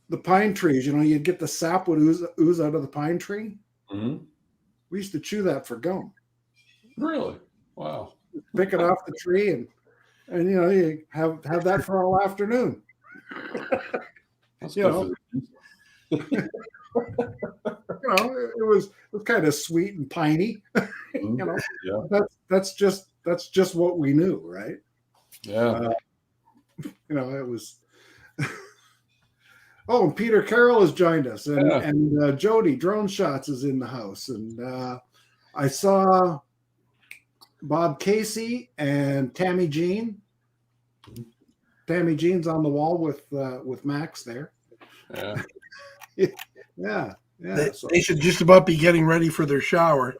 [SPEAKER 2] the pine trees, you'd get the sap would ooze out of the pine tree.
[SPEAKER 4] Mm-hmm.
[SPEAKER 2] We used to chew that for gum.
[SPEAKER 4] Really? Wow.
[SPEAKER 2] Pick it off the tree and you have that for all afternoon.
[SPEAKER 4] That's
[SPEAKER 2] It was kind of sweet and piney.
[SPEAKER 4] Mm-hmm. Yeah.
[SPEAKER 2] That's just what we knew, right?
[SPEAKER 4] Yeah.
[SPEAKER 2] It was. Oh, and Peter Carroll has joined us, and Jody Drone Shots is in the house, and I saw Bob Casey and Tammy Jean. Tammy Jean's on the wall with Max there.
[SPEAKER 4] Yeah.
[SPEAKER 2] Yeah.
[SPEAKER 3] They should just about be getting ready for their shower.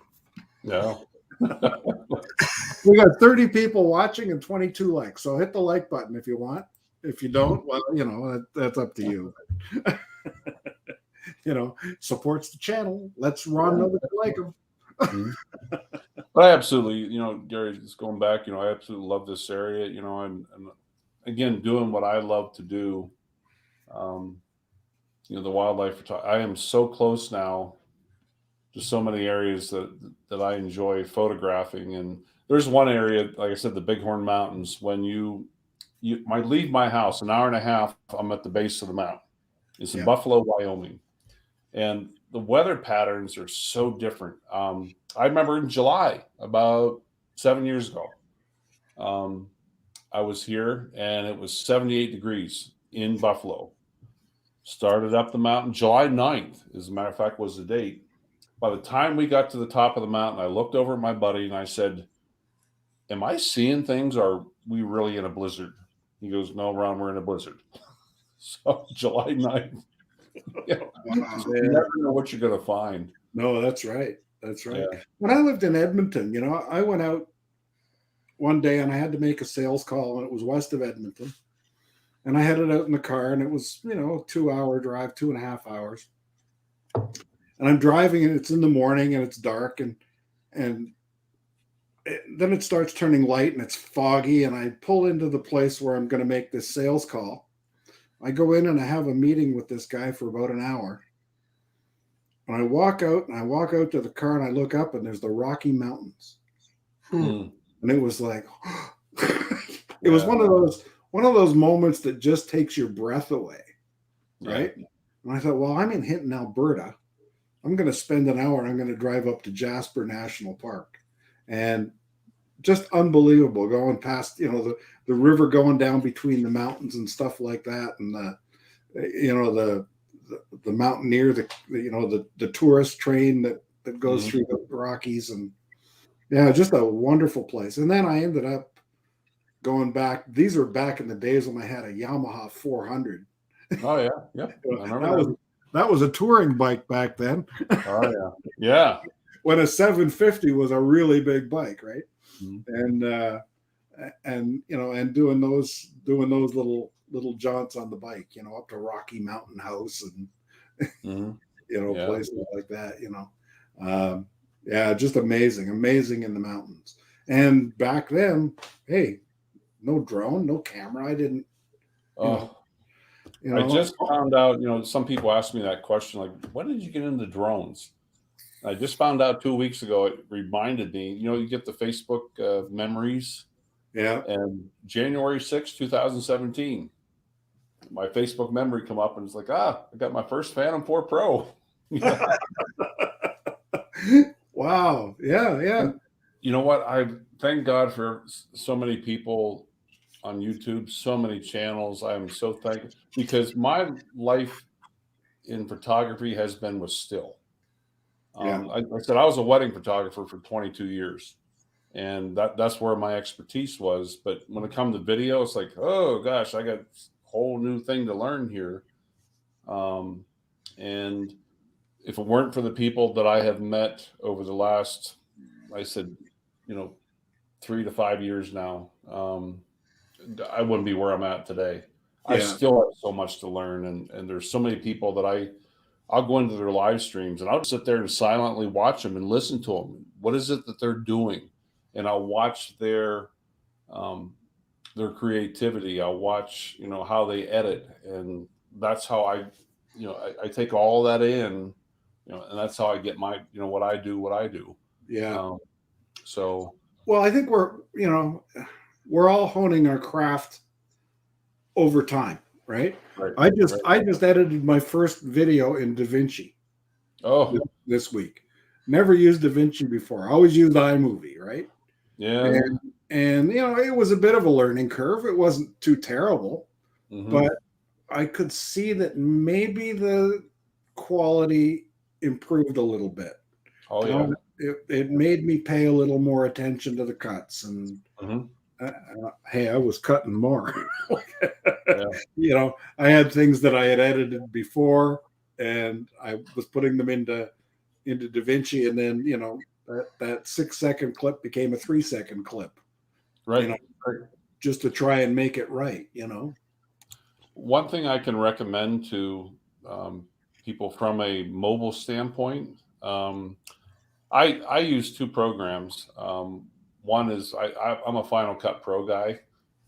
[SPEAKER 4] Yeah.
[SPEAKER 2] We got 30 people watching and 22 likes. So hit the like button if you want. If you don't, well, that's up to you. Supports the channel. Let's run another like them.
[SPEAKER 4] Mm-hmm. But I absolutely, Gary, just going back, I absolutely love this area, and again, doing what I love to do. The wildlife photography. I am so close now to so many areas that I enjoy photographing. And there's one area, like I said, the Bighorn Mountains. When you might leave my house, an hour and a half, I'm at the base of the mountain. It's in Buffalo, Wyoming. And the weather patterns are so different. I remember in July, about 7 years ago, I was here and it was 78 degrees in Buffalo. Started up the mountain, July 9th, as a matter of fact, was the date. By the time we got to the top of the mountain, I looked over at my buddy and I said, "Am I seeing things or are we really in a blizzard?" He goes, "No, Ron, we're in a blizzard." So July 9th. You never know what you're going to find.
[SPEAKER 2] No, that's right. That's right.
[SPEAKER 4] Yeah.
[SPEAKER 2] When I lived in Edmonton, I went out one day and I had to make a sales call, and it was west of Edmonton. And I headed out in the car, and it was, 2-hour drive, 2.5 hours. And I'm driving, and it's in the morning, and it's dark, and then it starts turning light, and it's foggy, and I pull into the place where I'm going to make this sales call. I go in, and I have a meeting with this guy for about an hour. And I walk out to the car, and I look up, and there's the Rocky Mountains. And it was like, it was one of those moments that just takes your breath away, right? Yeah. And I thought, well, I'm in Hinton, Alberta. I'm going to spend an hour. I'm going to drive up to Jasper National Park, and just unbelievable going past, the river going down between the mountains and stuff like that, and the mountaineer, the tourist train that goes through the Rockies, and just a wonderful place. And then I ended up going back. These are back in the days when I had a Yamaha 400.
[SPEAKER 4] Oh yeah, yep. I remember
[SPEAKER 2] that was a touring bike back then.
[SPEAKER 4] Oh yeah, yeah.
[SPEAKER 2] When a 750 was a really big bike, right?
[SPEAKER 4] Mm-hmm.
[SPEAKER 2] And and doing those little jaunts on the bike, up to Rocky Mountain House and
[SPEAKER 4] Yeah.
[SPEAKER 2] places like that. Yeah, just amazing in the mountains. And back then, hey, no drone, no camera. I didn't.
[SPEAKER 4] I just found out. Some people ask me that question, like, when did you get into drones? I just found out 2 weeks ago. It reminded me. You get the Facebook memories.
[SPEAKER 2] Yeah.
[SPEAKER 4] And January 6, 2017, my Facebook memory come up and it's like, I got my first Phantom 4 Pro.
[SPEAKER 2] Wow. Yeah.
[SPEAKER 4] And you know what? I thank God for so many people on YouTube, so many channels. I am so thankful because my life in photography has been with still. I said I was a wedding photographer for 22 years. And that's where my expertise was. But when it comes to video, it's like, oh gosh, I got a whole new thing to learn here. And if it weren't for the people that I have met over the last, I said, 3 to 5 years now, I wouldn't be where I'm at today. I still have so much to learn. And there's so many people that I'll go into their live streams and I'll sit there and silently watch them and listen to them. What is it that they're doing? And I'll watch their creativity. I'll watch, how they edit, and that's how I take all that in, and that's how I get my, what I do.
[SPEAKER 2] Yeah.
[SPEAKER 4] So.
[SPEAKER 2] Well, I think we're all honing our craft over time, right?
[SPEAKER 4] Right.
[SPEAKER 2] I just edited my first video in DaVinci.
[SPEAKER 4] Oh.
[SPEAKER 2] This week. Never used DaVinci before. I always used iMovie, right?
[SPEAKER 4] Yeah.
[SPEAKER 2] And it was a bit of a learning curve. It wasn't too terrible, but I could see that maybe the quality improved a little bit.
[SPEAKER 4] Oh yeah.
[SPEAKER 2] It made me pay a little more attention to the cuts, and hey, I was cutting more. I had things that I had edited before, and I was putting them into DaVinci, and then that 6-second clip became a 3-second clip,
[SPEAKER 4] right?
[SPEAKER 2] Just to try and make it right.
[SPEAKER 4] One thing I can recommend to people from a mobile standpoint, I use 2 programs. One is I'm a Final Cut Pro guy,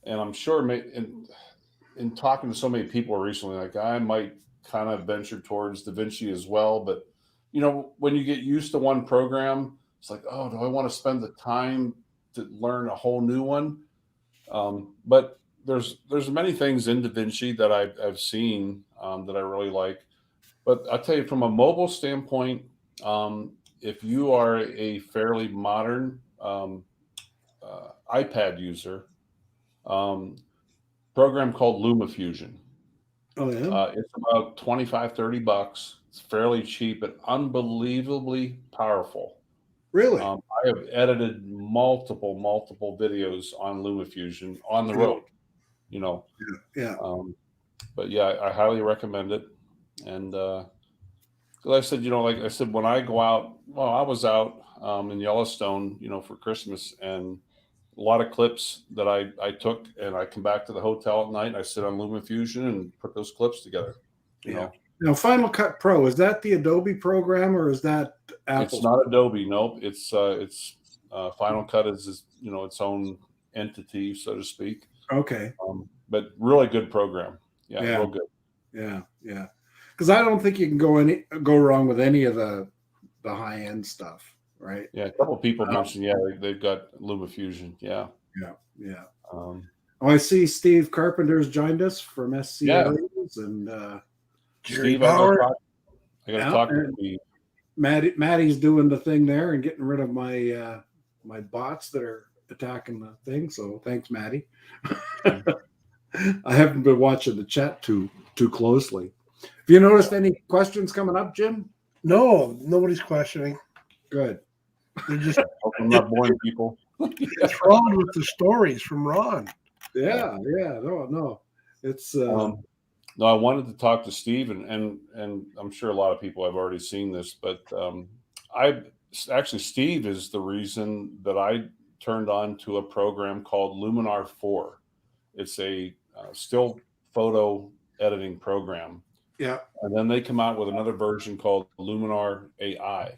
[SPEAKER 4] and I'm sure in talking to so many people recently, like I might kind of venture towards DaVinci as well, but when you get used to one program, it's like, oh, do I want to spend the time to learn a whole new one? But there's many things in DaVinci that I've seen that I really like. But I'll tell you, from a mobile standpoint, if you are a fairly modern iPad user, program called LumaFusion.
[SPEAKER 2] Oh yeah.
[SPEAKER 4] It's about $25-$30. It's fairly cheap and unbelievably powerful.
[SPEAKER 2] Really?
[SPEAKER 4] I have edited multiple videos on LumaFusion on the road.
[SPEAKER 2] Yeah.
[SPEAKER 4] But yeah, I highly recommend it. And like I said, when I go out, well, I was out in Yellowstone, for Christmas, and a lot of clips that I took, and I come back to the hotel at night and I sit on LumaFusion and put those clips together. You know.
[SPEAKER 2] Now, Final Cut Pro, is that the Adobe program or is that Apple?
[SPEAKER 4] It's not Adobe. Nope. It's Final Cut is its own entity, so to speak.
[SPEAKER 2] Okay.
[SPEAKER 4] But really good program. Yeah. Real good.
[SPEAKER 2] Yeah. Because I don't think you can go wrong with any of the high end stuff, right?
[SPEAKER 4] Yeah. A couple of people mentioned, they've got LumaFusion. Yeah.
[SPEAKER 2] I see Steve Carpenter's joined us from SC Areas, and
[SPEAKER 4] Steve, I got to talk to Steve.
[SPEAKER 2] Maddie's doing the thing there and getting rid of my my bots that are attacking the thing. So thanks, Maddie. I haven't been watching the chat too closely. Have you noticed any questions coming up, Jim?
[SPEAKER 3] No, nobody's questioning.
[SPEAKER 2] Good.
[SPEAKER 3] They're just
[SPEAKER 4] I'm not boring people.
[SPEAKER 3] enthralled with the stories from Ron.
[SPEAKER 2] Yeah, yeah, no. It's
[SPEAKER 4] No, I wanted to talk to Steve, and I'm sure a lot of people have already seen this, but I actually Steve is the reason that I turned on to a program called Luminar 4. It's a still photo editing program,
[SPEAKER 2] yeah,
[SPEAKER 4] and then they come out with another version called Luminar AI.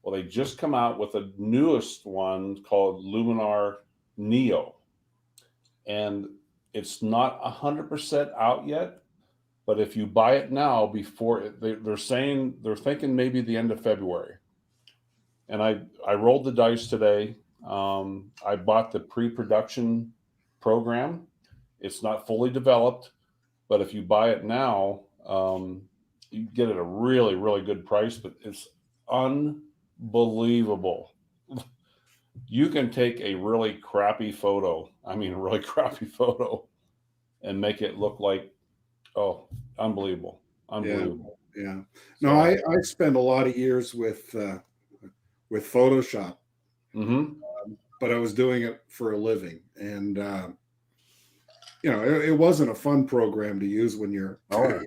[SPEAKER 4] Well, they just come out with a newest one called Luminar Neo, and it's not 100% out yet. But if you buy it now, they're thinking maybe the end of February. And I rolled the dice today. I bought the pre-production program. It's not fully developed, but if you buy it now, you get it at a really, really good price. But it's unbelievable. You can take a really crappy photo. I mean, a really crappy photo, and make it look like, oh, unbelievable,
[SPEAKER 2] yeah,
[SPEAKER 4] unbelievable.
[SPEAKER 2] yeah. No,
[SPEAKER 4] So,
[SPEAKER 2] I spent a lot of years with Photoshop,
[SPEAKER 4] mhm.
[SPEAKER 2] but I was doing it for a living, and it wasn't a fun program to use when you're
[SPEAKER 4] Oh,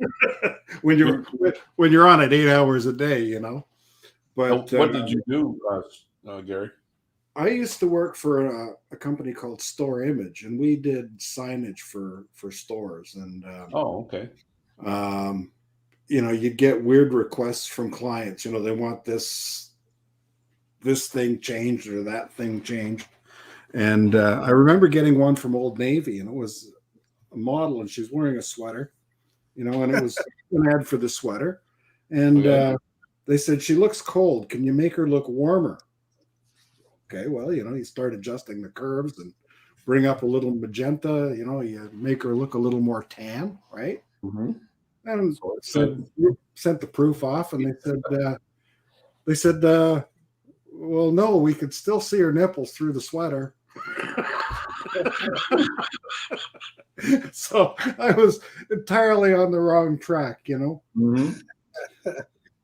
[SPEAKER 2] when you're when you're on it 8 hours a day, But
[SPEAKER 4] what did you do, Gary?
[SPEAKER 2] I used to work for a company called Store Image, and we did signage for stores. And
[SPEAKER 4] Oh, okay.
[SPEAKER 2] you'd get weird requests from clients. They want this thing changed or that thing changed. And I remember getting one from Old Navy, and it was a model, and she's wearing a sweater, and it was an ad for the sweater. And
[SPEAKER 4] Okay.
[SPEAKER 2] they said, she looks cold. Can you make her look warmer? Okay, well, you start adjusting the curves and bring up a little magenta, you make her look a little more tan, right?
[SPEAKER 4] Mm-hmm.
[SPEAKER 2] And
[SPEAKER 4] So
[SPEAKER 2] sent the proof off, and they said, well, no, we could still see her nipples through the sweater. So I was entirely on the wrong track,
[SPEAKER 4] mm-hmm.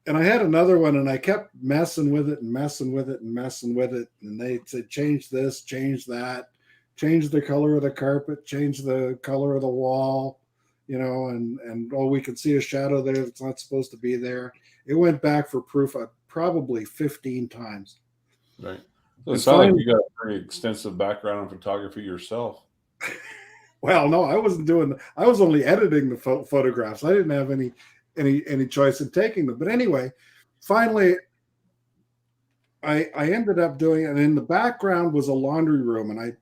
[SPEAKER 2] And I had another one, and I kept messing with it and messing with it and messing with it. And they said, change this, change that, change the color of the carpet, change the color of the wall, and oh, we can see a shadow there that's not supposed to be there. It went back for proof probably 15 times.
[SPEAKER 4] Right. So it
[SPEAKER 2] And
[SPEAKER 4] sounds like
[SPEAKER 2] finally,
[SPEAKER 4] you got a pretty extensive background in photography yourself.
[SPEAKER 2] well, no, I wasn't doing. I was only editing the photographs. I didn't have any choice in taking them. But anyway, finally, I ended up doing it. And in the background was a laundry room, and I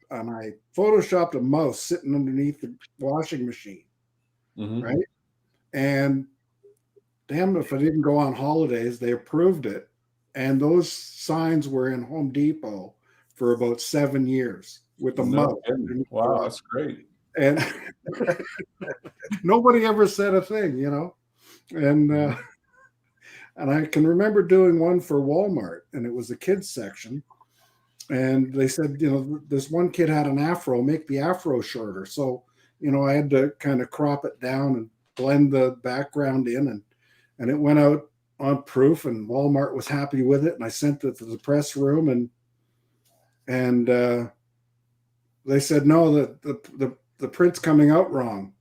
[SPEAKER 2] photoshopped a mouse sitting underneath the washing machine,
[SPEAKER 4] Mm-hmm.
[SPEAKER 2] right? And damn, if I didn't go on holidays, they approved it, and those signs were in Home Depot for about 7 years with a mouse.
[SPEAKER 4] Wow, that's great.
[SPEAKER 2] And nobody ever said a thing, and I can remember doing one for Walmart, and it was a kids section, and they said, this one kid had an afro, make the afro shorter. So I had to kind of crop it down and blend the background in, and it went out on proof, and Walmart was happy with it, and I sent it to the press room, and they said, no, the print's coming out wrong.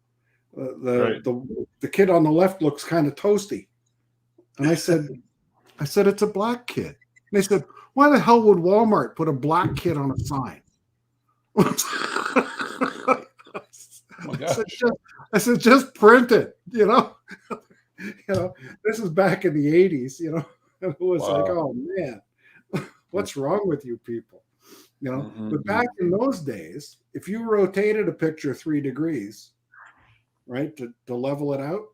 [SPEAKER 2] The kid on the left looks kind of toasty. And I said, it's a black kid. And they said, why the hell would Walmart put a black kid on a sign?
[SPEAKER 4] Oh my gosh.
[SPEAKER 2] I said, just print it, this is back in the 80s, it was like, oh man, what's wrong with you people?
[SPEAKER 4] Mm-hmm.
[SPEAKER 2] But back in those days, if you rotated a picture 3 degrees, right, to level it out,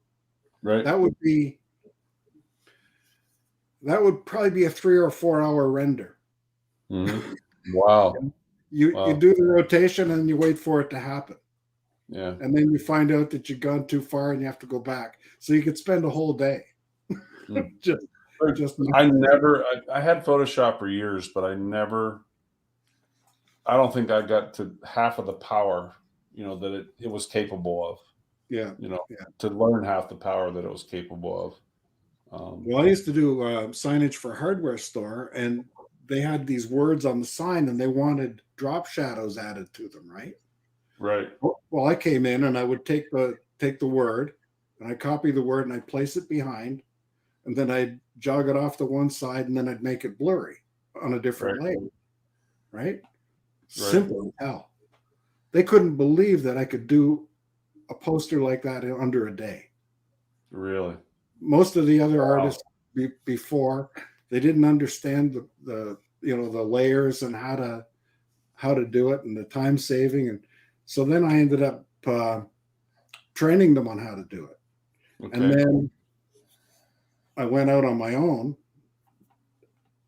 [SPEAKER 4] right,
[SPEAKER 2] that would probably be a 3 or 4 hour render.
[SPEAKER 4] Mm-hmm. Wow.
[SPEAKER 2] You do the rotation and you wait for it to happen.
[SPEAKER 4] Yeah.
[SPEAKER 2] And then you find out that you've gone too far and you have to go back. So you could spend a whole day.
[SPEAKER 4] I had Photoshop for years, but I don't think I got to half of the power, that it was capable of.
[SPEAKER 2] Yeah.
[SPEAKER 4] To learn half the power that it was capable of.
[SPEAKER 2] Well, I used to do signage for a hardware store, and they had these words on the sign, and they wanted drop shadows added to them, right?
[SPEAKER 4] Right.
[SPEAKER 2] Well, I came in and I would take the word and I copy the word and I place it behind, and then I'd jog it off to one side and then I'd make it blurry on a different layer. Right? Simple as hell. They couldn't believe that I could do a poster like that in under a day.
[SPEAKER 4] Really?
[SPEAKER 2] Most of the other artists before, they didn't understand the layers and how to do it and the time saving, and so then I ended up training them on how to do it.
[SPEAKER 4] Okay.
[SPEAKER 2] And then I went out on my own,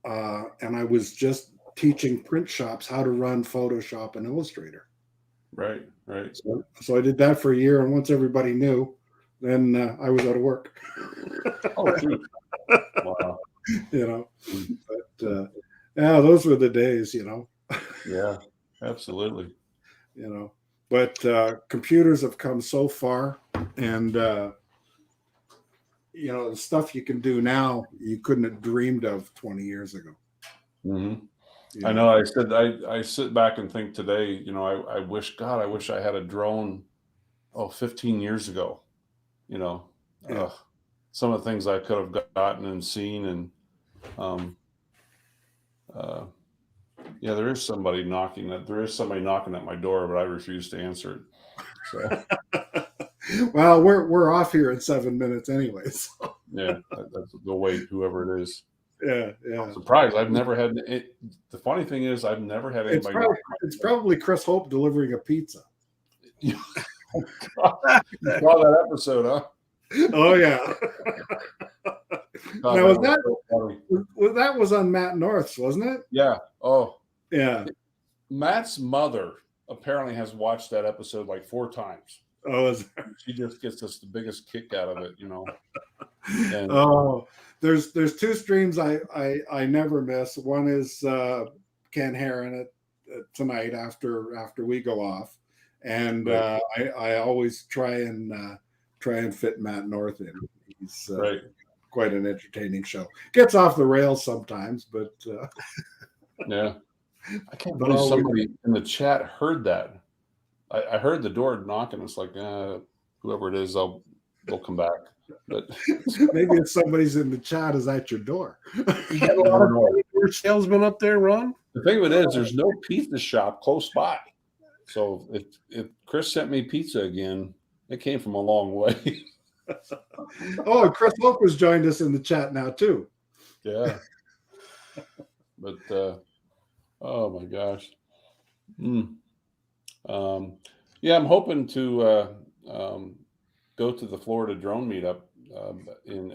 [SPEAKER 2] and I was just teaching print shops how to run Photoshop and Illustrator.
[SPEAKER 4] Right. Right.
[SPEAKER 2] So I did that for a year, and once everybody knew, then I was out of work.
[SPEAKER 4] Oh, shoot. Wow.
[SPEAKER 2] But yeah, those were the days,
[SPEAKER 4] Yeah, absolutely.
[SPEAKER 2] But computers have come so far, and the stuff you can do now you couldn't have dreamed of 20 years ago.
[SPEAKER 4] Mm-hmm. I know. I said I sit back and think today, I wish I had a drone 15 years ago. Some of the things I could have gotten and seen, and there is somebody knocking at my door, but I refuse to answer it. So
[SPEAKER 2] well, we're off here in 7 minutes anyway. So.
[SPEAKER 4] Yeah, they'll wait, whoever it is.
[SPEAKER 2] Yeah.
[SPEAKER 4] I'm surprised. I've never had it. The funny thing is, I've never had anybody.
[SPEAKER 2] It's probably Chris Hope delivering a pizza.
[SPEAKER 4] You saw that episode, huh?
[SPEAKER 2] Oh yeah.
[SPEAKER 4] Now,
[SPEAKER 2] that was on Matt North's, wasn't it?
[SPEAKER 4] Yeah. Oh,
[SPEAKER 2] yeah.
[SPEAKER 4] Matt's mother apparently has watched that episode like 4 times.
[SPEAKER 2] Oh,
[SPEAKER 4] she just gets us the biggest kick out of it, And,
[SPEAKER 2] there's 2 streams I never miss. One is Ken Heron tonight after we go off, and I always try and fit Matt North in. He's quite an entertaining show. Gets off the rails sometimes, but
[SPEAKER 4] yeah. I can't believe somebody in the chat heard that. I heard the door knocking. It's like, whoever it is, they'll come back. But
[SPEAKER 2] maybe if somebody's in the chat is at your door.
[SPEAKER 3] You got a lot of salesmen up there, Ron?
[SPEAKER 4] The thing of it is, there's no pizza shop close by. So if Chris sent me pizza again, it came from a long way.
[SPEAKER 2] Oh, Chris Hope has joined us in the chat now too.
[SPEAKER 4] Yeah. But oh my gosh. I'm hoping to go to the Florida drone meetup in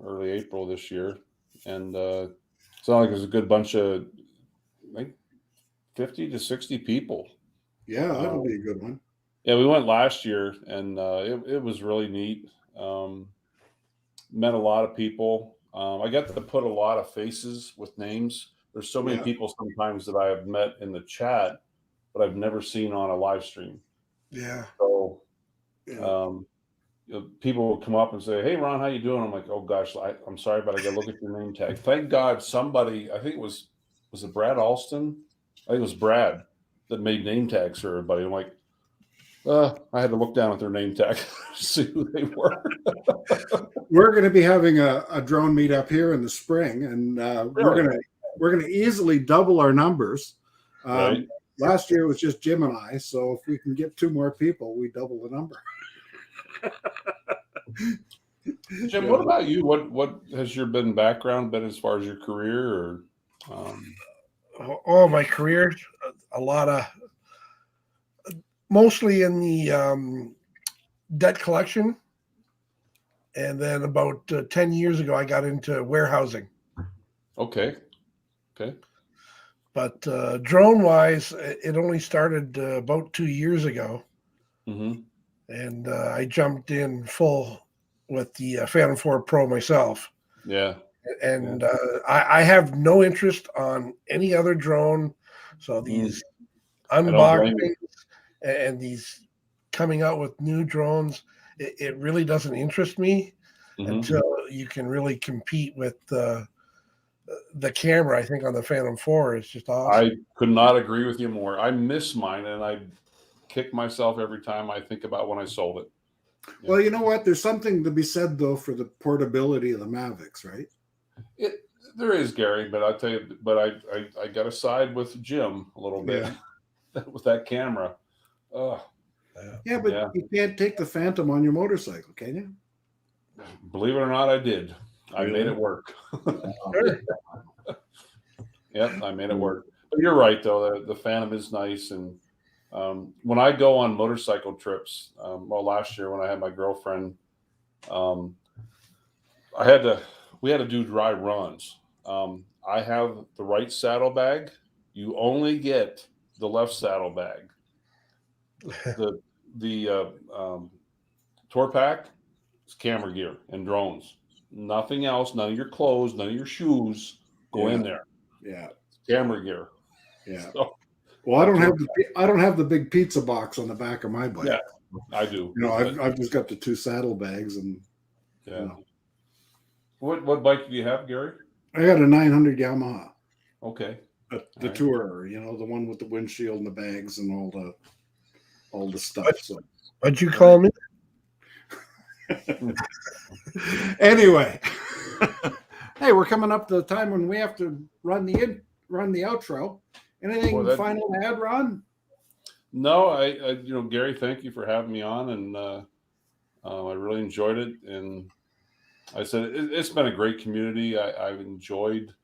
[SPEAKER 4] early April this year, and it's not like there's a good bunch of like 50 to 60 people.
[SPEAKER 2] Yeah, that'll be a good one.
[SPEAKER 4] Yeah, we went last year, and it was really neat. Met a lot of people. I got to put a lot of faces with names. There's so many people sometimes that I have met in the chat, but I've never seen on a live stream.
[SPEAKER 3] Yeah.
[SPEAKER 4] So, people will come up and say, "Hey, Ron, how you doing?" I'm like, "Oh gosh, I'm sorry, but I got to look at your name tag." Thank God somebody, I think it was it Brad Alston? I think it was Brad that made name tags for everybody. I'm like, I had to look down at their name tag to see who they were.
[SPEAKER 2] We're going to be having a drone meetup here in the spring, and we're going to easily double our numbers.
[SPEAKER 4] Right.
[SPEAKER 2] Last year it was just Jim and I, so if we can get 2 more people, we double the number.
[SPEAKER 4] Jim, what about you? What has your background been as far as your career?
[SPEAKER 3] Or my career, a lot of mostly in the debt collection, and then about 10 years ago I got into warehousing.
[SPEAKER 4] Okay.
[SPEAKER 3] But drone wise, it only started about 2 years ago.
[SPEAKER 4] Mm-hmm.
[SPEAKER 3] And I jumped in full with the Phantom 4 Pro myself.
[SPEAKER 4] Yeah.
[SPEAKER 3] And I have no interest on any other drone. So these unboxings and these coming out with new drones, it really doesn't interest me until you can really compete with the camera. I think on the Phantom 4 is just awesome.
[SPEAKER 4] I could not agree with you more. I miss mine, and kick myself every time I think about when I sold it. Yeah.
[SPEAKER 2] Well, you know what? There's something to be said though for the portability of the Mavics, right?
[SPEAKER 4] There is, Gary, but I'll tell you, but I got to side with Jim a little bit with that camera.
[SPEAKER 2] Yeah, but you can't take the Phantom on your motorcycle, can you?
[SPEAKER 4] Believe it or not, I did. I made it work. Yep, I made it work. But you're right, though. The Phantom is nice, and when I go on motorcycle trips, well, last year when I had my girlfriend, we had to do dry runs. I have the right saddlebag. You only get the left saddlebag. The tour pack is camera gear and drones. Nothing else. None of your clothes. None of your shoes go in there.
[SPEAKER 2] Yeah,
[SPEAKER 4] camera gear.
[SPEAKER 2] Yeah.
[SPEAKER 4] So,
[SPEAKER 2] well, I don't have the big pizza box on the back of my bike.
[SPEAKER 4] Yeah, I do.
[SPEAKER 2] You know, I've just got the 2 saddlebags and.
[SPEAKER 4] Yeah.
[SPEAKER 2] You know.
[SPEAKER 4] What bike do you have, Gary?
[SPEAKER 2] I got a 900 Yamaha.
[SPEAKER 4] Okay.
[SPEAKER 2] The tourer, you know, the one with the windshield and the bags and all the stuff.
[SPEAKER 3] What'd you call me?
[SPEAKER 2] Anyway, hey, we're coming up to the time when we have to run the outro. Anything final to add, Ron?
[SPEAKER 4] No, I Gary, thank you for having me on, and I really enjoyed it. And I said it's been a great community. I've enjoyed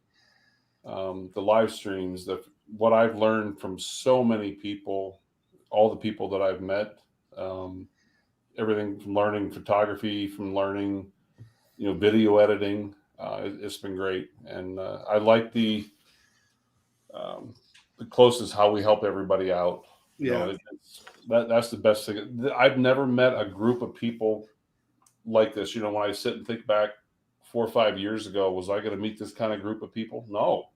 [SPEAKER 4] the live streams, what I've learned from so many people, all the people that I've met, everything from learning photography, from learning, video editing. It's been great, and I like the closest how we help everybody out.
[SPEAKER 2] Yeah,
[SPEAKER 4] that's the best thing. I've never met a group of people like this. When I sit and think back 4 or 5 years ago, was I going to meet this kind of group of people? No.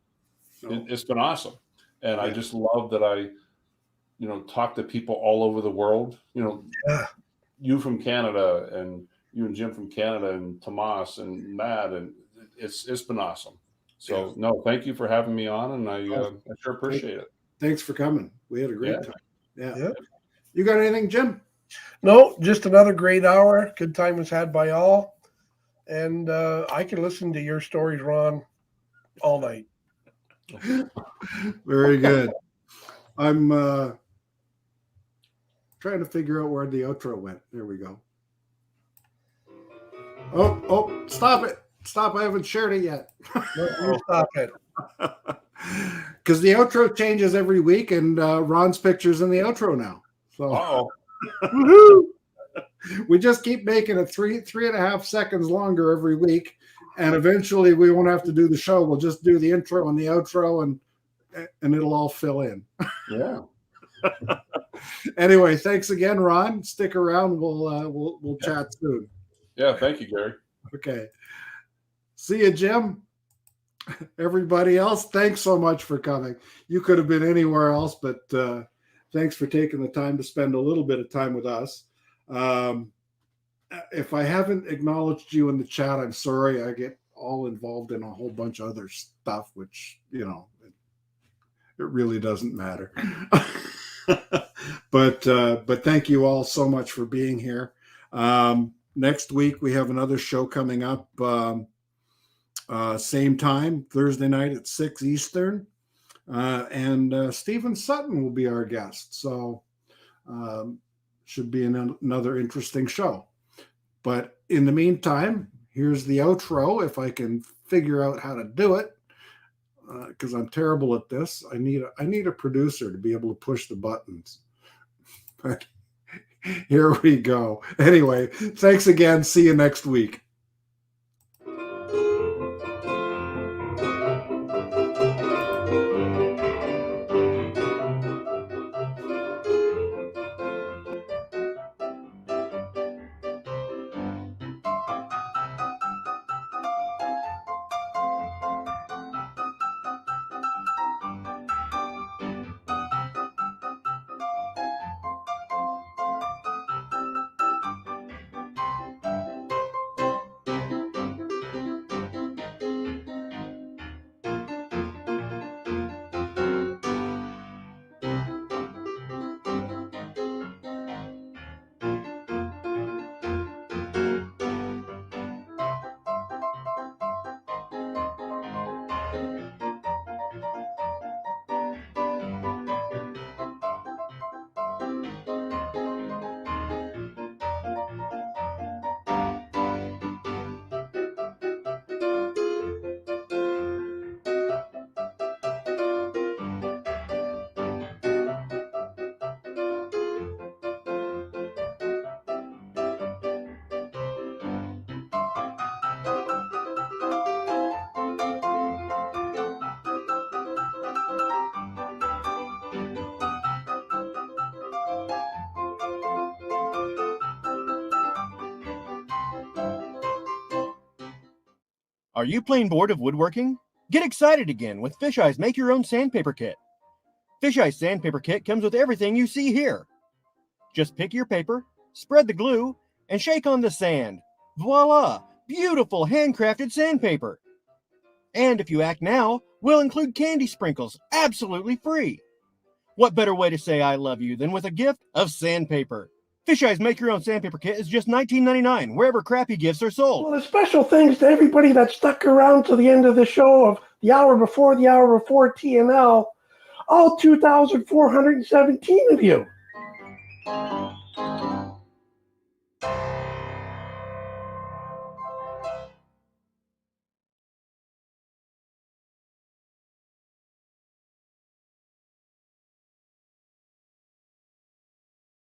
[SPEAKER 4] It's been awesome. And I just love that I, talk to people all over the world, you from Canada and you and Jim from Canada and Tomas and Matt, and it's been awesome. So no, thank you for having me on, and I sure appreciate it.
[SPEAKER 2] Thanks for coming. We had a great time. Yeah. You got anything, Jim?
[SPEAKER 3] No, just another great hour. Good time was had by all. And I can listen to your stories, Ron, all night.
[SPEAKER 2] Very good. I'm trying to figure out where the outro went. There we go. Oh, stop it. Stop. I haven't shared it yet.
[SPEAKER 3] No, stop it.
[SPEAKER 2] Because the outro changes every week, and Ron's picture's in the outro now. So we just keep making it 3.5 seconds longer every week, and eventually we won't have to do the show. We'll just do the intro and the outro, and it'll all fill in.
[SPEAKER 4] Yeah.
[SPEAKER 2] Anyway, thanks again, Ron. Stick around. We'll chat soon.
[SPEAKER 4] Yeah, thank you, Gary.
[SPEAKER 2] Okay. See you, Jim. Everybody else, thanks so much for coming. You could have been anywhere else, but thanks for taking the time to spend a little bit of time with us. If I haven't acknowledged you in the chat, I'm sorry. I get all involved in a whole bunch of other stuff, which, it really doesn't matter. But thank you all so much for being here. Next week, we have another show coming up. Same time, Thursday night at 6 Eastern. And Stephen Sutton will be our guest. So should be another interesting show. But in the meantime, here's the outro. If I can figure out how to do it, because I'm terrible at this. I need a producer to be able to push the buttons. But here we go. Anyway, thanks again. See you next week.
[SPEAKER 1] Are you plain bored of woodworking? Get excited again with Fisheye's Make Your Own Sandpaper Kit. Fisheye's Sandpaper Kit comes with everything you see here. Just pick your paper, spread the glue, and shake on the sand. Voila! Beautiful handcrafted sandpaper. And if you act now, we'll include candy sprinkles absolutely free. What better way to say I love you than with a gift of sandpaper? Fisheye's Make Your Own Sandpaper Kit is just $19.99 wherever crappy gifts are sold.
[SPEAKER 5] Well, a special thanks to everybody that stuck around to the end of the show of the hour before TNL. All 2,417 of you.